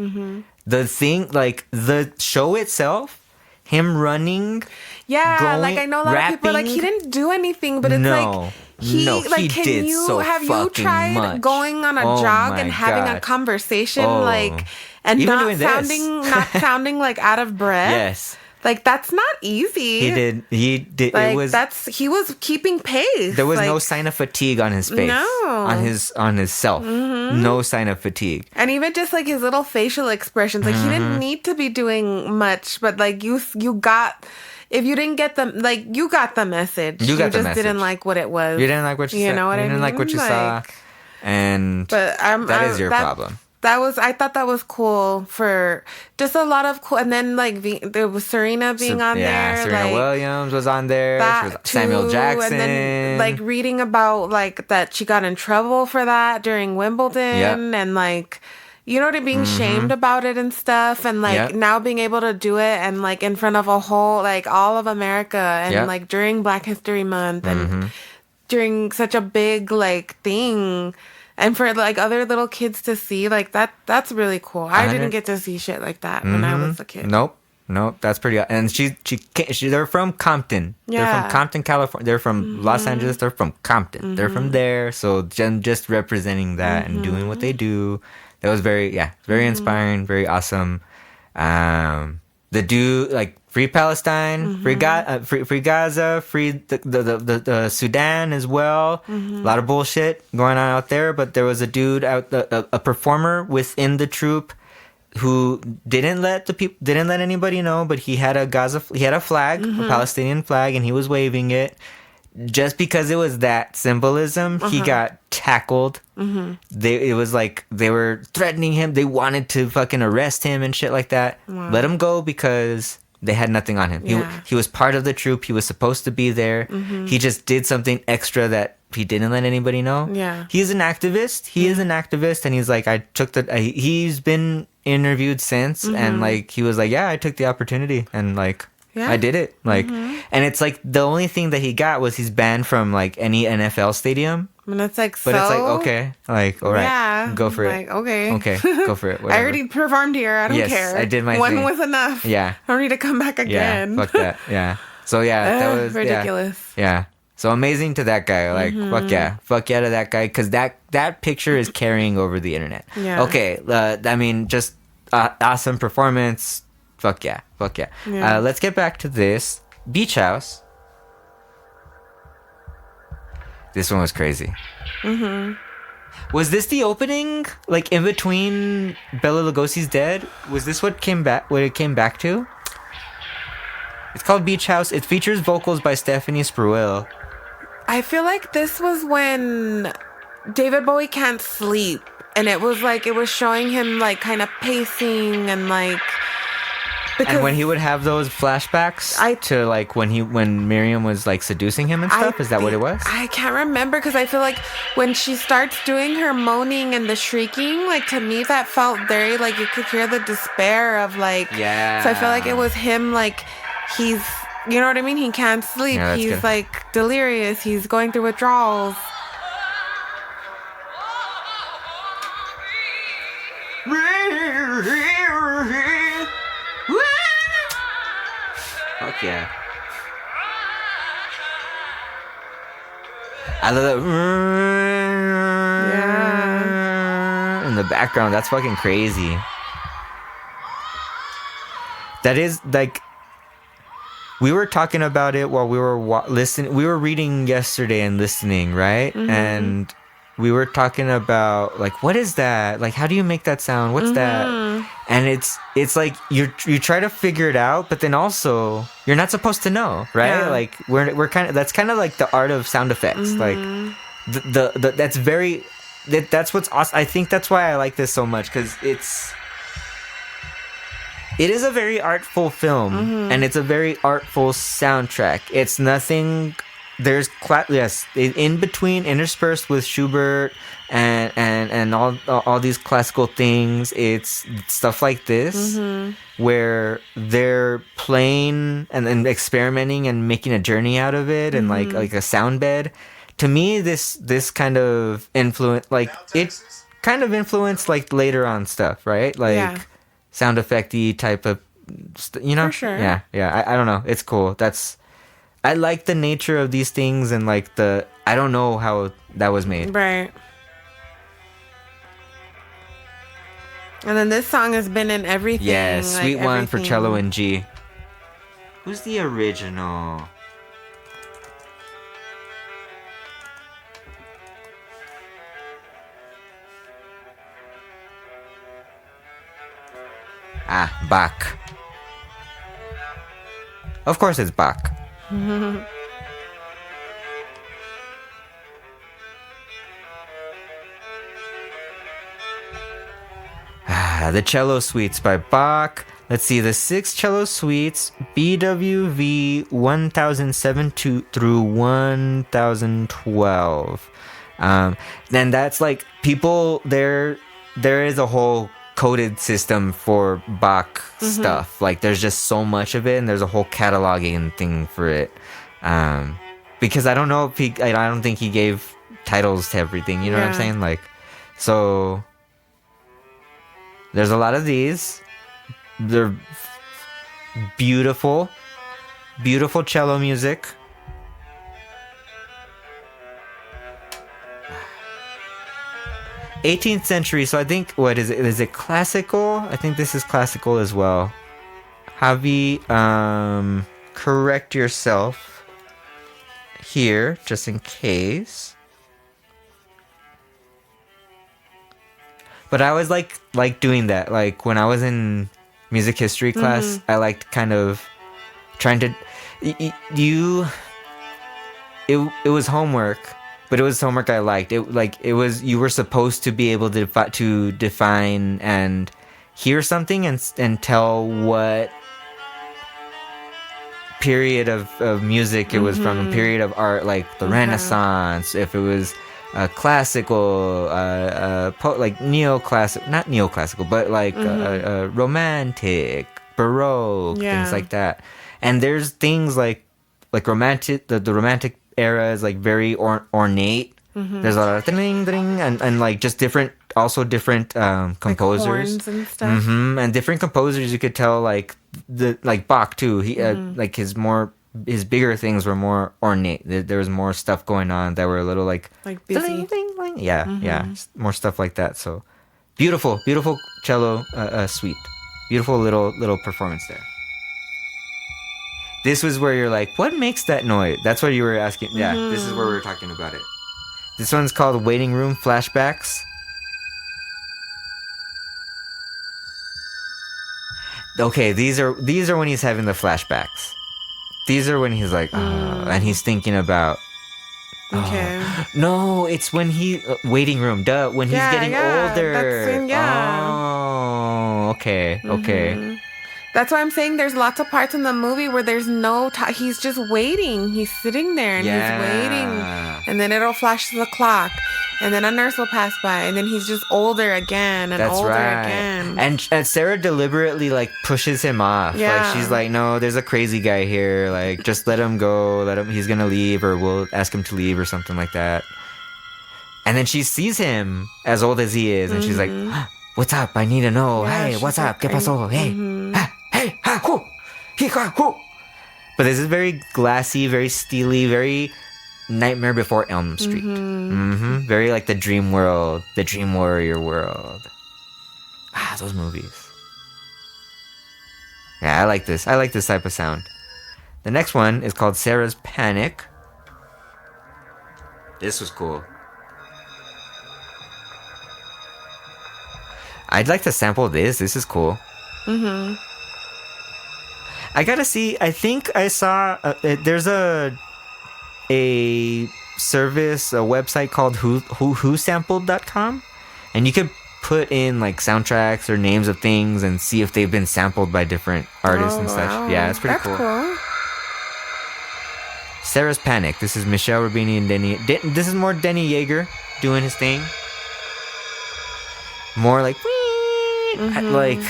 The thing, like, the show itself, him running, like, I know a lot of people are like, he didn't do anything, but it's like... He did so have you tried much. Going on a jog and having a conversation and not sounding like out of breath? Yes. Like, that's not easy. He did. Like, he was keeping pace. There was no sign of fatigue on his face. No. On his self. No sign of fatigue. And even just like his little facial expressions, like he didn't need to be doing much, but like you got. If you didn't get them, like, you got the message. You just didn't like what it was. You didn't like what you said. You know what I mean? You didn't like what you saw. And that is your problem. I thought that was cool for just a lot of cool. And then like there was Serena being on there. Serena Williams was on there. She was Samuel Jackson. And then like reading about like that she got in trouble for that during Wimbledon and like, you know, being shamed about it and stuff, and like now being able to do it and like in front of a whole like all of America and like during Black History Month and during such a big like thing, and for like other little kids to see like that's really cool. I didn't get to see shit like that when I was a kid. Nope, that's pretty. And she they're from Compton. They're from Compton, California. They're from Los Angeles. They're from Compton. They're from there. So just representing that and doing what they do. That was very inspiring, very awesome. The dude, like, free Palestine, free Gaza, free the Sudan as well. A lot of bullshit going on out there, but there was a dude a performer within the troupe who didn't let anybody know, but he had a flag, a Palestinian flag, and he was waving it. Just because it was that symbolism, he got tackled. It was like they were threatening him. They wanted to fucking arrest him and shit like that. Wow. Let him go because they had nothing on him. He was part of the troupe. He was supposed to be there. He just did something extra that he didn't let anybody know. Yeah, he's an activist. He is an activist, and he's like, he's been interviewed since, and like he was like, yeah, I took the opportunity, and like. Yeah. I did it. Like, and it's like the only thing that he got was he's banned from like any NFL stadium. And it's like, but it's like, okay, like, all right, go for it. Okay, go for it. Whatever. I already performed here. I don't care. I did my One thing. was enough. Yeah. I don't need to come back again. Yeah, fuck that. Yeah. So yeah, that was ridiculous. Yeah. So amazing to that guy. Like, fuck yeah to that guy, because that picture is carrying over the internet. Yeah. Okay. I mean, just awesome performance. Fuck yeah. Let's get back to this. Beach House. This one was crazy. Was this the opening? Like, in between Bela Lugosi's Dead? Was this what it came back to? It's called Beach House. It features vocals by Stephanie Spruill. I feel like this was when David Bowie can't sleep. And it was like, it was showing him like kind of pacing and like... And when he would have those flashbacks to like when Miriam was like seducing him and stuff, is that what it was? I can't remember, because I feel like when she starts doing her moaning and the shrieking, like to me that felt very like you could hear the despair of like. Yeah. So I feel like it was him, like he's, you know what I mean? He can't sleep. Yeah, he's good. Like delirious. He's going through withdrawals. Fuck yeah. I love that. Yeah. In the background, that's fucking crazy. That is like, we were talking about it while we were listening. We were reading yesterday and listening, right? And we were talking about like, what is that? Like, how do you make that sound? What's that? And it's like you try to figure it out, but then also you're not supposed to know, right? Yeah. Like we're kind of, that's kind of like the art of sound effects. Like that's what's awesome. I think that's why I like this so much, because it is a very artful film, and it's a very artful soundtrack. It's nothing. There's in between, interspersed with Schubert and all these classical things. It's stuff like this where they're playing and then experimenting and making a journey out of it, and like a sound bed. To me, this kind of influence, like it kind of influenced like later on stuff, right? Like sound effect-y type of, you know? For sure. Yeah. I don't know. It's cool. I like the nature of these things, and like I don't know how that was made. Right. And then this song has been in everything. Yeah, Sweet One for cello and G. Who's the original? Bach. Of course it's Bach. The Cello Suites by Bach. Let's see, the 6 cello suites, BWV 1007 through 1012. Then that's like people there is a whole coded system for Bach stuff. Like there's just so much of it, and there's a whole cataloging thing for it. Because I don't know if I don't think he gave titles to everything. You know what I'm saying? Like, so there's a lot of these. They're beautiful cello music. '18th century, so I think, what is it? Is it classical? I think this is classical as well. Javi, correct yourself here, just in case. But I was like doing that. Like when I was in music history class, I liked kind of trying to it was homework, but it was homework I liked. It was you were supposed to be able to define and hear something and tell what period of music it was from, a period of art, like the Renaissance, if it was classical, like neoclassical, not neoclassical, but like romantic, baroque, things like that. And there's things like romantic, the romantic era is like very ornate. There's a lot of ding ding and like just different composers, like horns and stuff. And different composers, you could tell, like Bach too. He like his bigger things were more ornate. There was more stuff going on that were a little like busy. Ding, ding, ding. Yeah, more stuff like that. So beautiful cello suite. Beautiful little performance there. This was where you're like, what makes that noise? That's what you were asking. Yeah, this is where we were talking about it. This one's called Waiting Room Flashbacks. Okay, these are when he's having the flashbacks. These are when he's like, and he's thinking about. Okay. No, it's when waiting room. Duh, when he's getting older. Oh, okay. That's why I'm saying there's lots of parts in the movie where there's no he's just waiting. He's sitting there and he's waiting. And then it'll flash to the clock. And then a nurse will pass by. And then he's just older again and older again. And Sarah deliberately like pushes him off. Yeah. Like she's like, no, there's a crazy guy here. Like just let him go. He's going to leave, or we'll ask him to leave or something like that. And then she sees him as old as he is. And she's like, what's up? I need to know. Yeah, hey, what's up? Like, ¿Qué pasó? Hey. Hey, ha, who? He, ha, who? But this is very glassy, very steely, very Nightmare Before Elm Street. Very like the dream world, the dream warrior world. Those movies. Yeah, I like this. I like this type of sound. The next one is called Sarah's Panic. This was cool. I'd like to sample this. This is cool. I gotta see. I think I saw there's a service, a website called whosampled.com, and you could put in like soundtracks or names of things and see if they've been sampled by different artists and such. Yeah, it's pretty cool. Sarah's Panic. This is Michelle Rubini and Denny. This is more Denny Yeager doing his thing. More like like.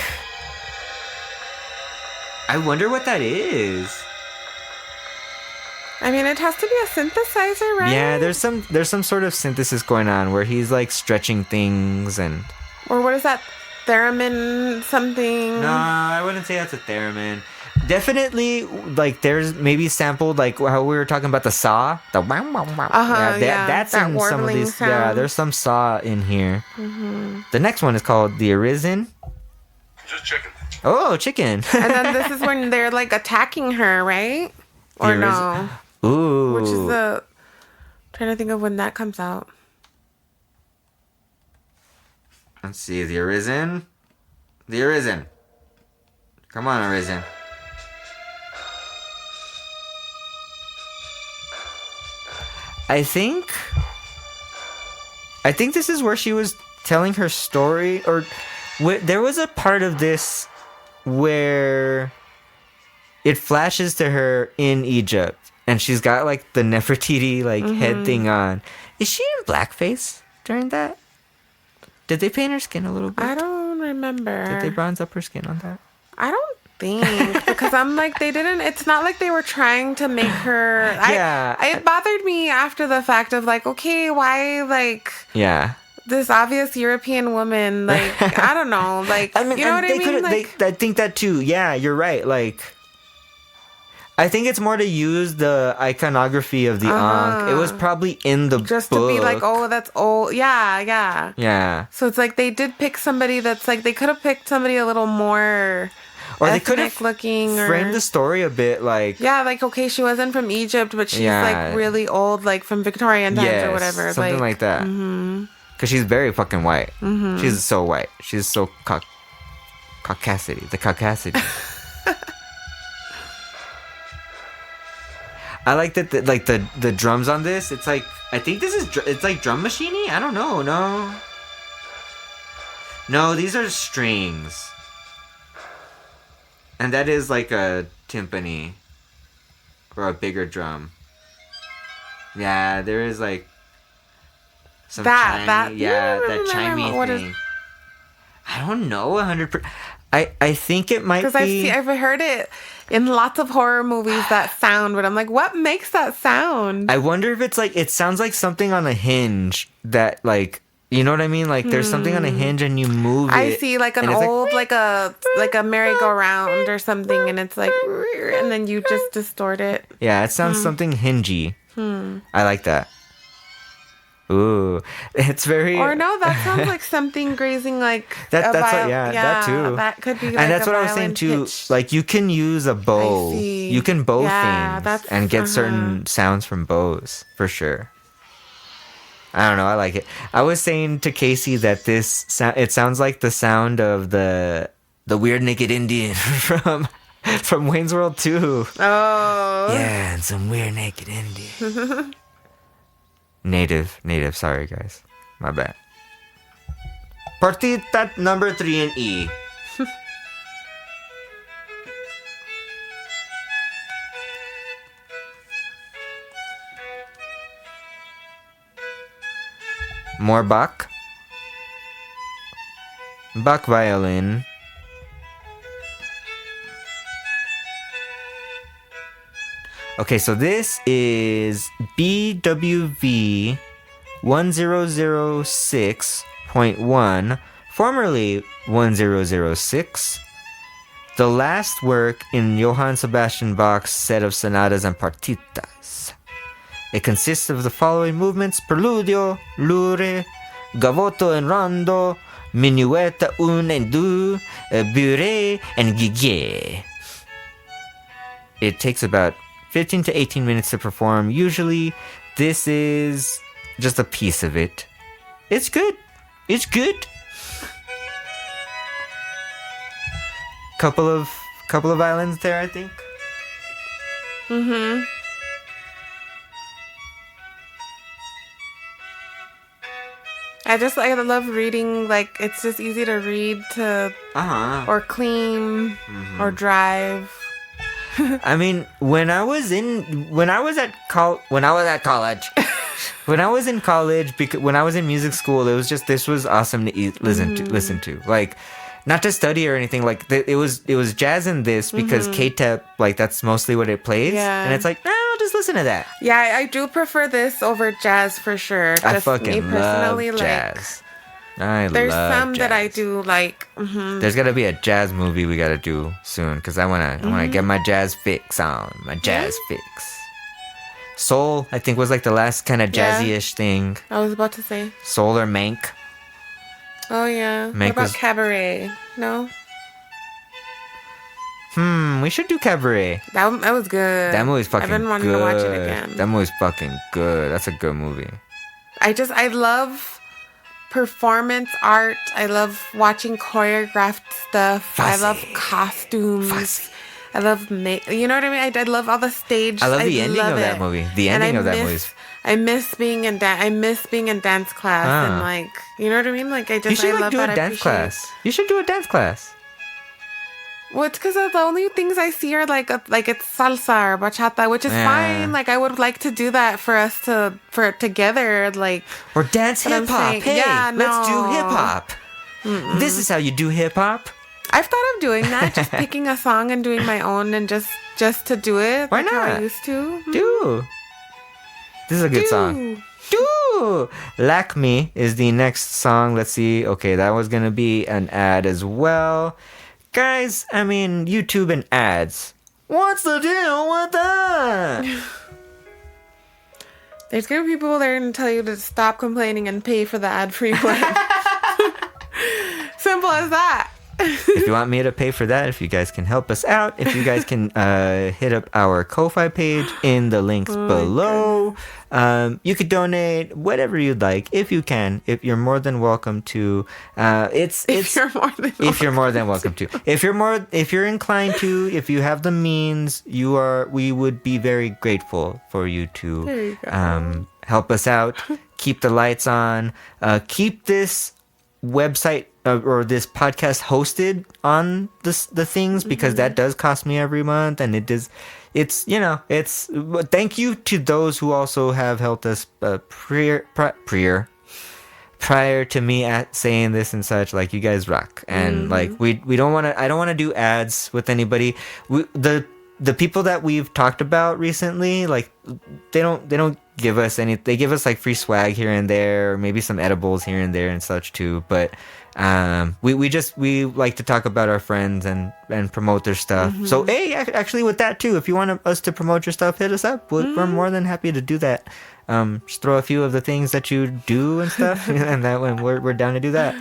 I wonder what that is. I mean, it has to be a synthesizer, right? Yeah, there's some sort of synthesis going on where he's like stretching things and. Or what is that? Theremin something? No, I wouldn't say that's a theremin. Definitely, like there's maybe sampled like how we were talking about the saw. The that's that in some of these. Sound. Yeah, there's some saw in here. The next one is called The Arisen. Just checking. Oh, chicken. And then this is when they're like attacking her, right? Or no? Ooh. Which is trying to think of when that comes out. Let's see. The Arisen. The Arisen. Come on, Arisen. I think this is where she was telling her story, or There was a part of this where it flashes to her in Egypt, and she's got like the Nefertiti head thing on. Is she in blackface during that? Did they paint her skin a little bit? I don't remember. Did they bronze up her skin on that? I don't think, because I'm like, they didn't, it's not like they were trying to make her, it bothered me after the fact of like, okay, why, like, this obvious European woman, like, I don't know, like, I mean, you know what I mean? Like, I think that too. Yeah, you're right. Like, I think it's more to use the iconography of the Ankh. It was probably in the just book. To be like, oh, that's old. Yeah. Yeah. So it's like they did pick somebody that's like, they could have picked somebody a little more or they could have looking, framed the story a bit like... Yeah, like, okay, she wasn't from Egypt, but she's like really old, like from Victorian times or whatever. Something like that. Because she's very fucking white. She's so white. She's so caucasity. The caucasity. I like that the drums on this. It's like, I think this is it's like drum machiney. I don't know. No, these are strings. And that is like a timpani or a bigger drum. Yeah, there is like some that chimey thing. I don't know 100%. I think it might be, I've heard it in lots of horror movies, that sound, but I'm like, what makes that sound? I wonder if it's like, it sounds like something on a hinge that like, you know what I mean? Like there's something on a hinge and you move it. I see like an old, like a merry-go-round or something, and it's like, and then you just distort it. Yeah, it sounds something hingy. I like that. Ooh, it's very... Or no, that sounds like something grazing like... that too. That could be like and that's what I was saying too. Pitch. Like you can use a bow. You can bow things and get certain sounds from bows, for sure. I don't know, I like it. I was saying to Casey that it sounds like the sound of the weird naked Indian from Wayne's World 2. Oh. Yeah, and some weird naked Indian. Native, sorry guys. My bad. Partita number 3 in E. More Bach. Bach violin. Okay, so this is BWV 1006.1, formerly 1006, the last work in Johann Sebastian Bach's set of sonatas and partitas. It consists of the following movements: Preludio, Lure, Gavoto and Rondo, Minuetta 1 and 2, Buré, and Gigue. It takes about 15 to 18 minutes to perform. Usually, this is just a piece of it. It's good. It's good. Couple of violins there, I think. I love reading, like, it's just easy to read or clean or drive. I mean, when I was in college, when I was in college, because when I was in music school, this was awesome to listen to. Like, not to study or anything. Like, it was jazz in this because K-Tep, like, that's mostly what it plays. Yeah. And it's like, I'll just listen to that. Yeah, I do prefer this over jazz for sure. I fucking love jazz. There's some jazz that I do like. There's gotta be a jazz movie we gotta do soon, because I wanna get my jazz fix on. My jazz fix. Soul, I think, was like the last kind of jazzy-ish thing. I was about to say Soul or Mank. Oh yeah. Mank what about Cabaret? No. We should do Cabaret. That was good. That movie's fucking good. I've been wanting to watch it again. That movie's fucking good. That's a good movie. I love performance art. I love watching choreographed stuff. I love costumes. I love you know what I mean? I love all the stage. I love the ending of that movie. The ending of that movie. I miss being in dance class and like, you know what I mean? Like I love do that. A dance class. You should do a dance class. Well, it's because the only things I see are like it's salsa or bachata, which is fine. Like I would like to do that for it together, like or dance hip hop. Hey, let's do hip hop. This is how you do hip hop. I've thought of doing that, just picking a song and doing my own, and just to do it. Why like not? How I used to. Do. This is a good song. Do. Lack Me is the next song. Let's see. Okay, that was gonna be an ad as well. Guys, I mean, YouTube and ads. What's the deal with that? There's going to be people there and tell you to stop complaining and pay for the ad-free one. Simple as that. If you want me to pay for that, if you guys can help us out, if you guys can hit up our Ko-Fi page in the links below. You could donate whatever you'd like if you can. If you're more than welcome to. If you're more than welcome to. If you're inclined to, if you have the means, we would be very grateful for you to help us out, keep the lights on, keep this website or this podcast hosted on the things, because that does cost me every month, and thank you to those who also have helped us prior to me at saying this and such. Like, you guys rock, and like I don't want to do ads with anybody. The people that we've talked about recently, like they don't give us any. They give us like free swag here and there, or maybe some edibles here and there and such too. But we like to talk about our friends and promote their stuff. So hey, actually with that too, if you want us to promote your stuff, hit us up. We're more than happy to do that. Just throw a few of the things that you do and stuff, and that when we're down to do that.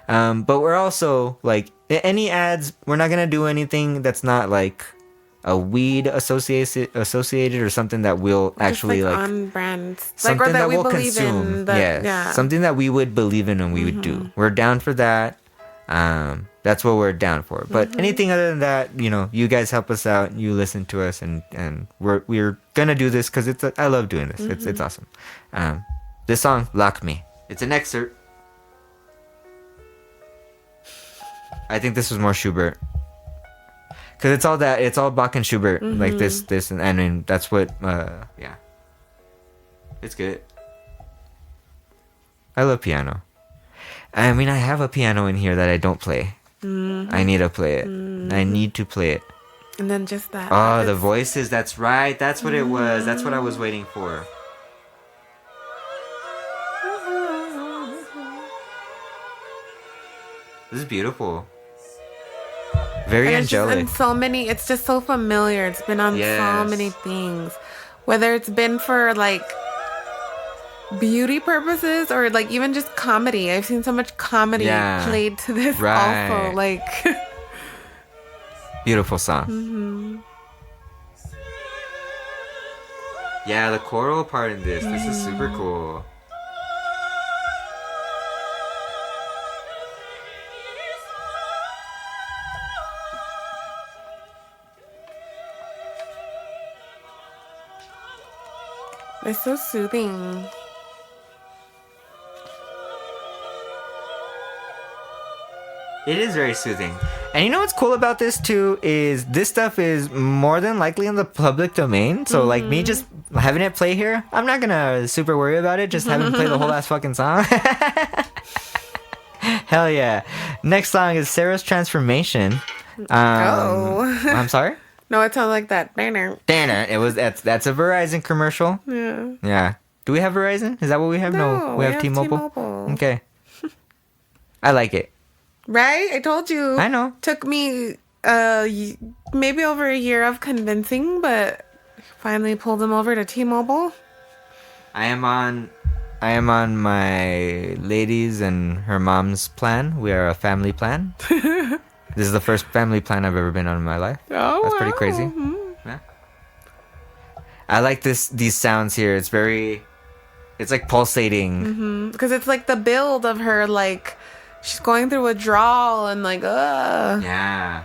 But we're also like, any ads, we're not gonna do anything that's not like a weed associated or something that we'll actually like on brand, something like, or that we we'll believe consume. in. Something that we would believe in and we would do. We're down for that. That's what we're down for. But anything other than that, you guys help us out. You listen to us, and we're gonna do this because I love doing this. It's awesome. This song, "Lock Me." It's an excerpt. I think this was more Schubert. Because it's all Bach and Schubert, like this, and I mean, that's what, yeah. It's good. I love piano. I mean, I have a piano in here that I don't play. I need to play it. I need to play it. And then just that. Oh, the voices, that's right. That's what it was. That's what I was waiting for. This is beautiful. Very angelic. And so many, it's just so familiar. It's been on so many things. Whether it's been for like beauty purposes or like even just comedy. I've seen so much comedy played to this also. Like, beautiful song. Yeah, the choral part in this is super cool. It's so soothing. It is very soothing. And you know what's cool about this too is this stuff is more than likely in the public domain. So like me just having it play here, I'm not gonna super worry about it. Just having to play the whole ass fucking song. Hell yeah. Next song is Sarah's Transformation. I'm sorry? No, it sounds like that. Banner. That's a Verizon commercial. Yeah. Do we have Verizon? Is that what we have? No, we have T-Mobile. Okay. I like it. Right? I told you. I know. Took me maybe over a year of convincing, but finally pulled them over to T-Mobile. I am on my lady's and her mom's plan. We are a family plan. This is the first family plan I've ever been on in my life. Oh, that's pretty crazy. Yeah. I like these sounds here. It's like pulsating. Because it's like the build of her, like she's going through withdrawal and like, Yeah.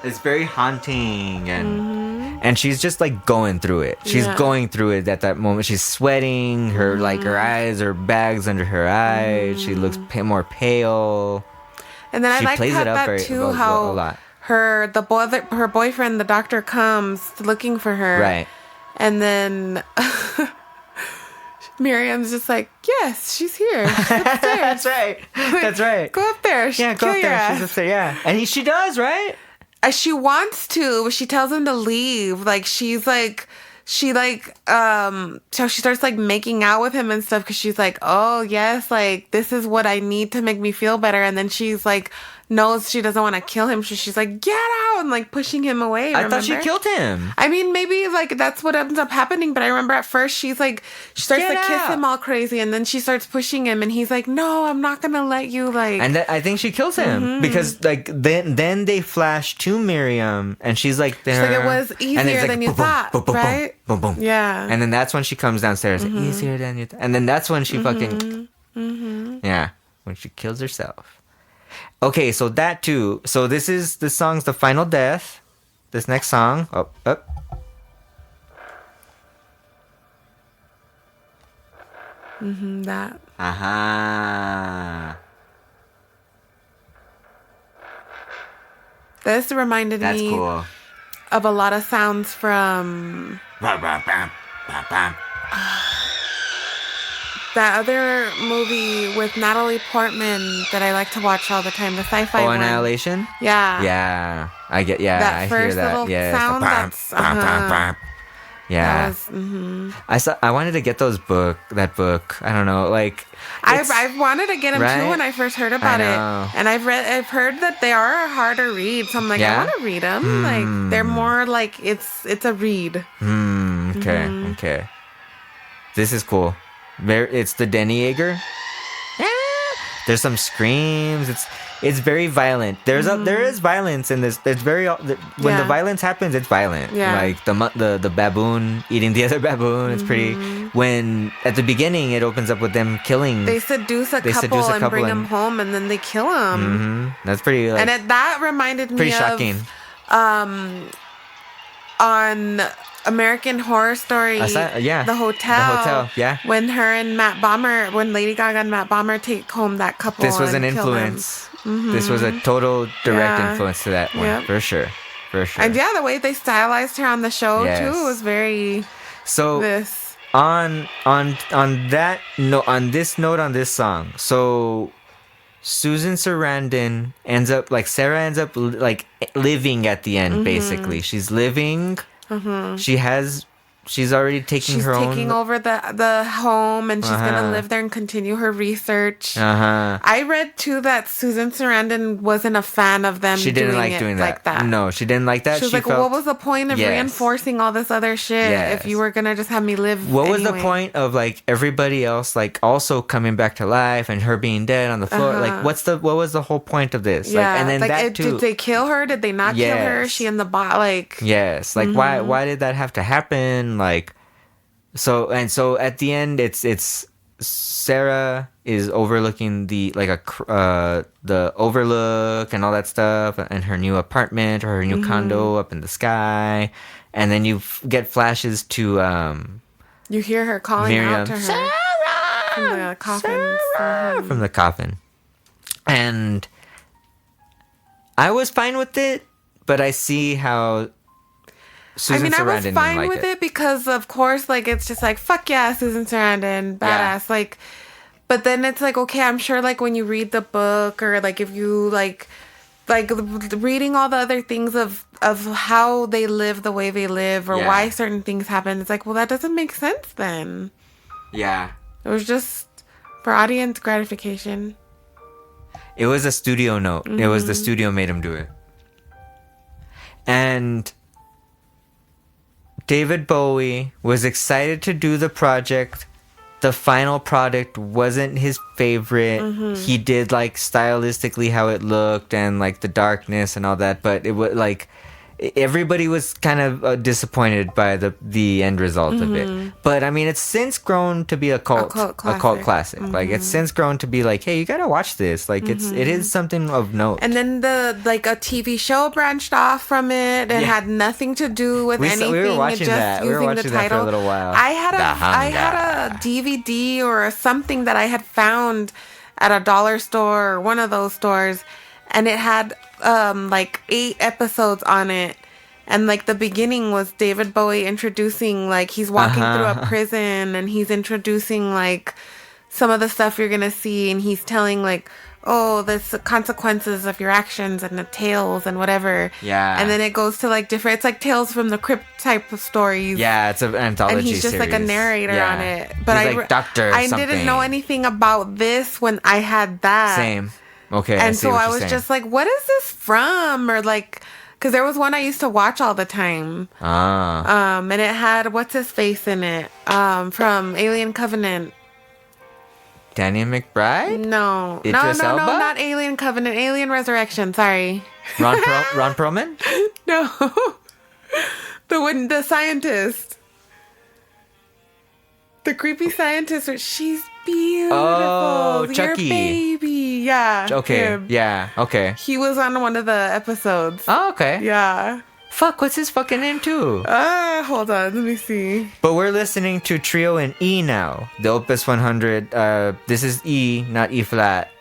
It's very haunting, and and she's just like going through it. She's going through it at that moment. She's sweating. Her like her eyes are bags under her eyes. She looks more pale. And then I like that too. How her boyfriend, the doctor, comes looking for her. Right. And then Miriam's just like, yes, she's here. She's upstairs. That's right. Like, that's right. Go up there. Yeah, go up there. She's up there. Yeah. And she does, right? She wants to, but she tells him to leave. Like, so she starts like making out with him and stuff because she's like, oh yes, like this is what I need to make me feel better. And then she's like, knows she doesn't want to kill him, so she's like, get out, and like pushing him away. I thought she killed him. I mean, maybe like that's what ends up happening, but I remember at first she starts to kiss him all crazy, and then she starts pushing him, and he's like, no, I'm not gonna let you, like. And I think she kills him because like then they flash to Miriam, and she's like, she's like, it was easier than you thought, right? Boom, boom. Yeah. And then that's when she comes downstairs. Easier than you thought. And then that's when she fucking yeah, when she kills herself. Okay, so that too. So this song's The Final Death. This next song. Up. That. Aha. This reminded That's me cool. of a lot of sounds from that other movie with Natalie Portman that I like to watch all the time, the sci-fi one. Annihilation? Yeah. Yeah. I get, yeah, that I first hear that. Little Yeah. sound, that's, yeah. That was, I wanted to get that book. I don't know, like. I've wanted to get them too when I first heard about it. And I've heard that they are a harder read. So I'm like, I want to read them. Like, they're more like, it's a read. Okay. This is cool. It's the Deneuve. There's some screams. It's very violent. There is violence in this. It's very when the violence happens, it's violent. Yeah. Like the baboon eating the other baboon. It's pretty. When at the beginning it opens up with them killing. They seduce a couple and bring them home, and then they kill them. That's pretty. Like, and that reminded me pretty shocking. On American Horror Story, the hotel, when her and when Lady Gaga and Matt Bomber take home that couple. This was an influence. This was a total direct influence to that one, for sure. And the way they stylized her on the show too was very. So on this note on this song, so Susan Sarandon Sarah ends up like living at the end. Basically, she's living. She's already taking over the home, and she's gonna live there and continue her research. I read too that Susan Sarandon wasn't a fan of them. She didn't like doing that. Like that. No, she didn't like that. She was like, "What was the point of reinforcing all this other shit if you were gonna just have me live?" What was the point of like everybody else like also coming back to life and her being dead on the floor? Like, what was the whole point of this? Yeah, like, and then that too. Did they kill her? Did they not kill her? She in the Yes, like why did that have to happen? Like, so at the end, it's Sarah is overlooking the overlook and all that stuff, and her new apartment or her new condo up in the sky, and then you get flashes to you hear her calling Miriam, out to her Sarah! from the coffin, from the coffin, and I was fine with it, but I see how. Susan I was Sarandon fine with it because, of course, like, it's just like, fuck yeah, Susan Sarandon, badass. Yeah. Like, but then it's like, okay, I'm sure, like, when you read the book or, like, if you, like reading all the other things of how they live the way they live or why certain things happen, it's like, well, that doesn't make sense then. Yeah. It was just for audience gratification. It was a studio note. It was the studio made him do it. And David Bowie was excited to do the project. The final product wasn't his favorite. He did like stylistically how it looked and like the darkness and all that, but it was like everybody was kind of disappointed by the end result of it. But I mean, it's since grown to be a cult classic. Like it's since grown to be like, hey, you gotta watch this. Like it is something of note. And then a TV show branched off from it. It had nothing to do with anything. We were watching that. We were watching that for a little while. I had a DVD or something that I had found at a dollar store or one of those stores, and it had like 8 episodes on it. And like the beginning was David Bowie introducing, like he's walking through a prison and he's introducing like some of the stuff you're gonna see, and he's telling like, oh, the consequences of your actions and the tales and whatever. Yeah. And then it goes to like different, it's like Tales from the Crypt type of stories. Yeah, it's an anthology series. And he's just like a narrator on it. But he's like doctor I something. didn't know anything about this when I had that. Same. Okay. And so I was just like, what is this from? Or like, because there was one I used to watch all the time. And it had what's his face in it from Alien Covenant. Danny McBride? No, Idris Elba? not Alien Covenant. Alien Resurrection. Sorry. Ron Perlman? No, the scientist, the creepy scientist. She's beautiful. Oh, Your Chucky. baby. Yeah. Okay. Him. Yeah. Okay. He was on one of the episodes. Oh, okay. Yeah. Fuck, what's his fucking name too? Hold on, let me see. But we're listening to Trio in E now. The Opus 100. This is E, not E flat.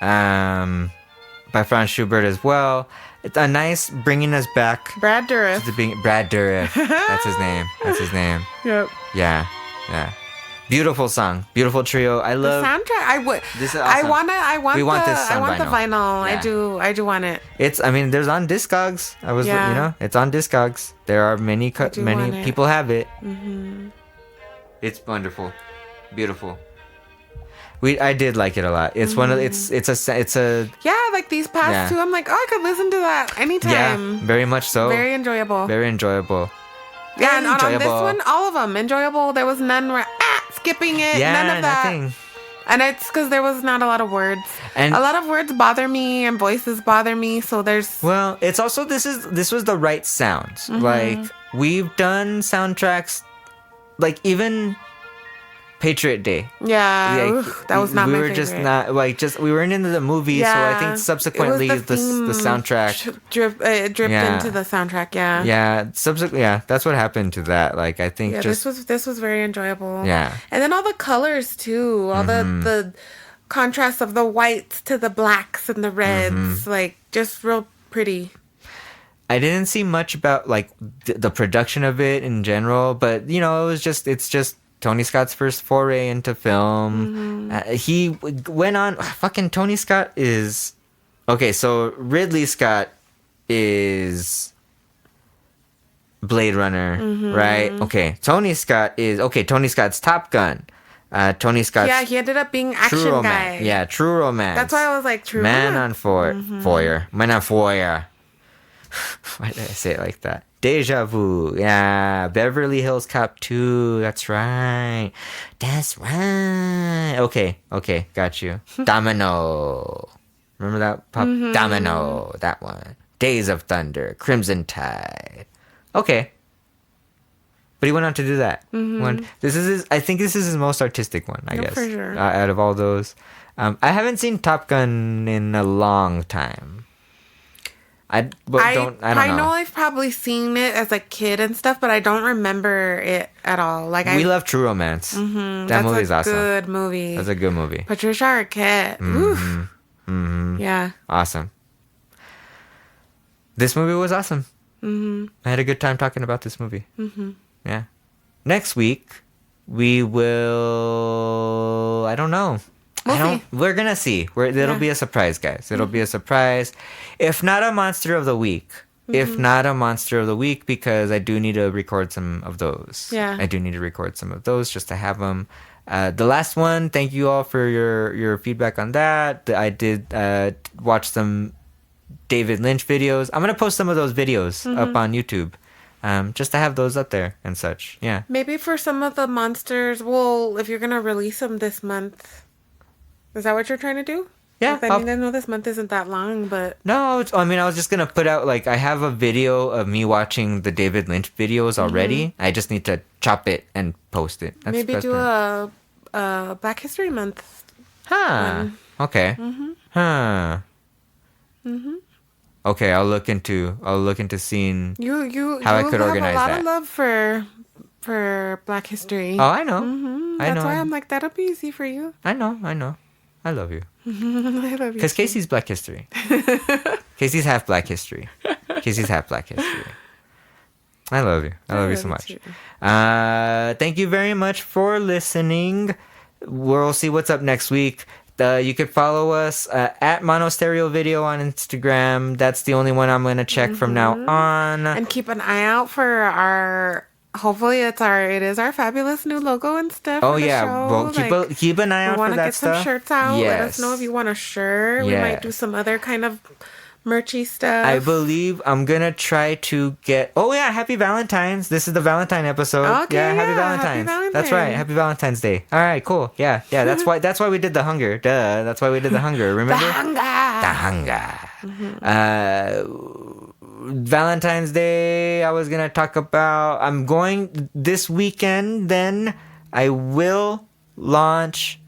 By Franz Schubert as well. It's a nice bringing us back. Brad Dourif. Brad Dourif. That's his name. Yep. Yeah. Beautiful song, beautiful trio. I love the soundtrack. This is awesome. I want the vinyl. Yeah. I do want it. It's. I mean, there's on Discogs. It's on Discogs. There are many people have it. Mm-hmm. It's wonderful, beautiful. I did like it a lot. It's one of it's a yeah, like these past two. I'm like, oh, I could listen to that anytime. Yeah, very much so. Very enjoyable. Yeah, and on this one, all of them enjoyable. There was none where skipping it. Yeah, none of that. Nothing. And it's because there was not a lot of words. And a lot of words bother me, and voices bother me. So there's. Well, it's also this was the right sound. Mm-hmm. Like we've done soundtracks, like even Patriot Day. Yeah, that was not my favorite. We were just not we weren't into the movie, so I think subsequently the soundtrack dripped into the soundtrack. Yeah, that's what happened to that. Like I think this was very enjoyable. Yeah, and then all the colors too, all the contrast of the whites to the blacks and the reds, like just real pretty. I didn't see much about like the production of it in general, but it's just Tony Scott's first foray into film. He went on. Fucking Tony Scott is okay. So Ridley Scott is Blade Runner, right? Okay. Tony Scott's Top Gun. Tony Scott's he ended up being action True guy. Romance. Yeah, True Romance. That's why I was like, True Man Romance. on Foyer. Man on Foyer. Why did I say it like that? Deja Vu. Yeah. Beverly Hills Cop 2. That's right. Okay. Got you. Domino. Remember that pop? Domino. That one. Days of Thunder. Crimson Tide. Okay. But he went on to do that. I think this is his most artistic one, I guess. For sure. Out of all those. I haven't seen Top Gun in a long time. I don't know. I know I've probably seen it as a kid and stuff, but I don't remember it at all. We love True Romance. That movie's awesome. Good movie. That's a good movie. Patricia Arquette. Oof. Yeah. Awesome. This movie was awesome. I had a good time talking about this movie. Yeah. Next week we will. I don't know. We're gonna see. It'll be a surprise, guys. It'll be a surprise. If not a monster of the week. Because I do need to record some of those. Yeah. I do need to record some of those just to have them. The last one, thank you all for your feedback on that. I did watch some David Lynch videos. I'm gonna post some of those videos up on YouTube. Just to have those up there and such. Yeah. Maybe for some of the monsters, if you're gonna release them this month. Is that what you're trying to do? Yeah. I mean, I know this month isn't that long, but... No, I mean, I was just going to put out, like, I have a video of me watching the David Lynch videos already. I just need to chop it and post it. Maybe do a Black History Month. Huh. Okay. Huh. Okay, I'll look into seeing how I could organize that. You have a lot of love for Black History. Oh, I know. That's why I'm like, that'll be easy for you. I know. I love you. I love you. Because Casey's Black History. Casey's half Black History. I love you. I love you so much. Thank you very much for listening. We'll see what's up next week. You could follow us at MonoStereoVideo on Instagram. That's the only one I'm going to check from now on. And keep an eye out for our... Hopefully it is our fabulous new logo and stuff. Oh yeah, well keep an eye out for that stuff. We want to get some shirts out. Yes. Let us know if you want a shirt. Yes. We might do some other kind of merchy stuff. I believe I'm gonna try to get... Oh yeah, Happy Valentine's. This is the Valentine episode. Okay, yeah, Happy Valentine's. That's right, Happy Valentine's Day. All right, cool. Yeah, that's why we did the hunger. Duh, that's why we did the hunger. Remember? The hunger. Valentine's Day, I was gonna talk about... I'm going this weekend, then I will launch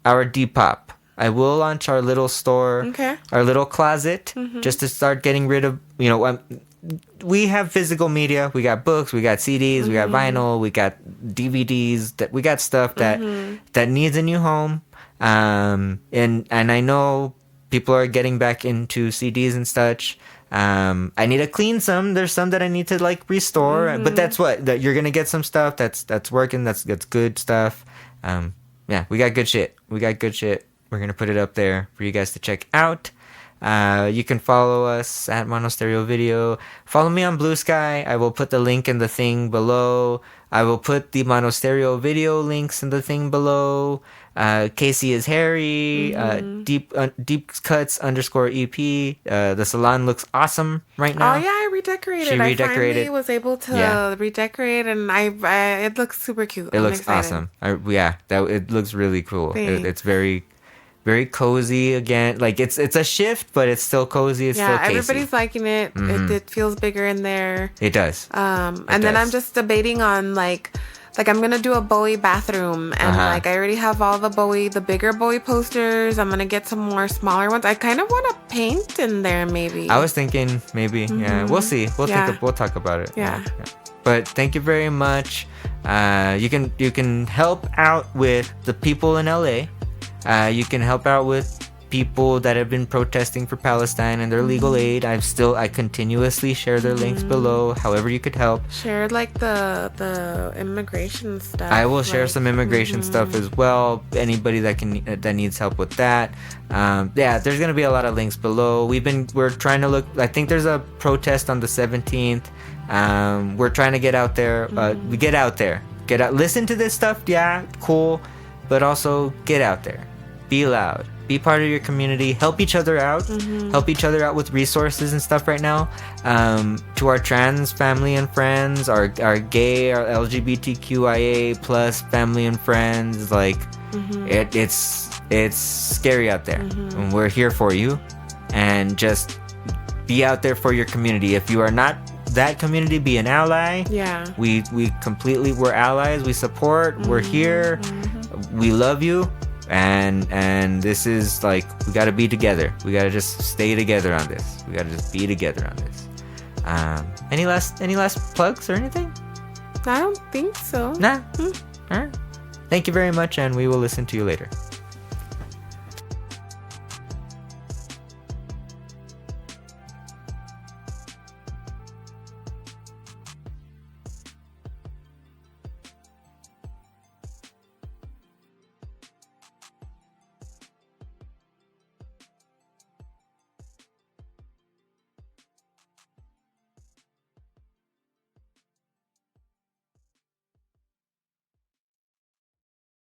our Depop. I will launch our little store, our little closet, just to start getting rid of, we have physical media. We got books, we got CDs, we got vinyl, we got DVDs, we got stuff that needs a new home. And I know people are getting back into CDs and such. I need to clean some. There's some that I need to like restore, but that's that you're gonna get some stuff that's working. That's good stuff. Yeah, we got good shit. We're gonna put it up there for you guys to check out. You can follow us at MonoStereoVideo. Follow me on Blue Sky. I will put the link in the thing below. I will put the MonoStereoVideo links in the thing below. Casey is Harry. Deep Cuts _EP. The salon looks awesome right now. Oh yeah, I redecorated. I finally was able to redecorate, and it looks super cute. It looks awesome. It looks really cool. It's very, very cozy again. Like it's a shift, but it's still cozy. It's still Casey. Everybody's liking it. It feels bigger in there. It does. Then I'm just debating on like I'm gonna do a Bowie bathroom, and I already have all the bigger Bowie posters. I'm gonna get some more smaller ones. I kind of want to paint in there, maybe. I was thinking maybe. Yeah, we'll see. We'll talk about it. Yeah. But thank you very much. You can help out with the people in LA. You can help out with people that have been protesting for Palestine and their legal aid. I continuously share their links below. However you could help. Share like the immigration stuff. I will share some immigration stuff as well. Anybody that needs help with that. There's gonna be a lot of links below. We're trying to look. I think there's a protest on the 17th. We're trying to get out there. We get out there. Get out. Listen to this stuff. Yeah, cool. But also get out there. Be loud. Be part of your community. Help each other out. Help each other out with resources and stuff right now. To our trans family and friends, our gay, our LGBTQIA plus family and friends, like it's scary out there, and we're here for you. And just be out there for your community. If you are not that community, be an ally. Yeah. We're allies. We support. We're here. We love you. And this is like, we gotta be together. We gotta just stay together on this. We gotta just be together on this. Any last plugs or anything? I don't think so. Nah. All right. Thank you very much, and we will listen to you later.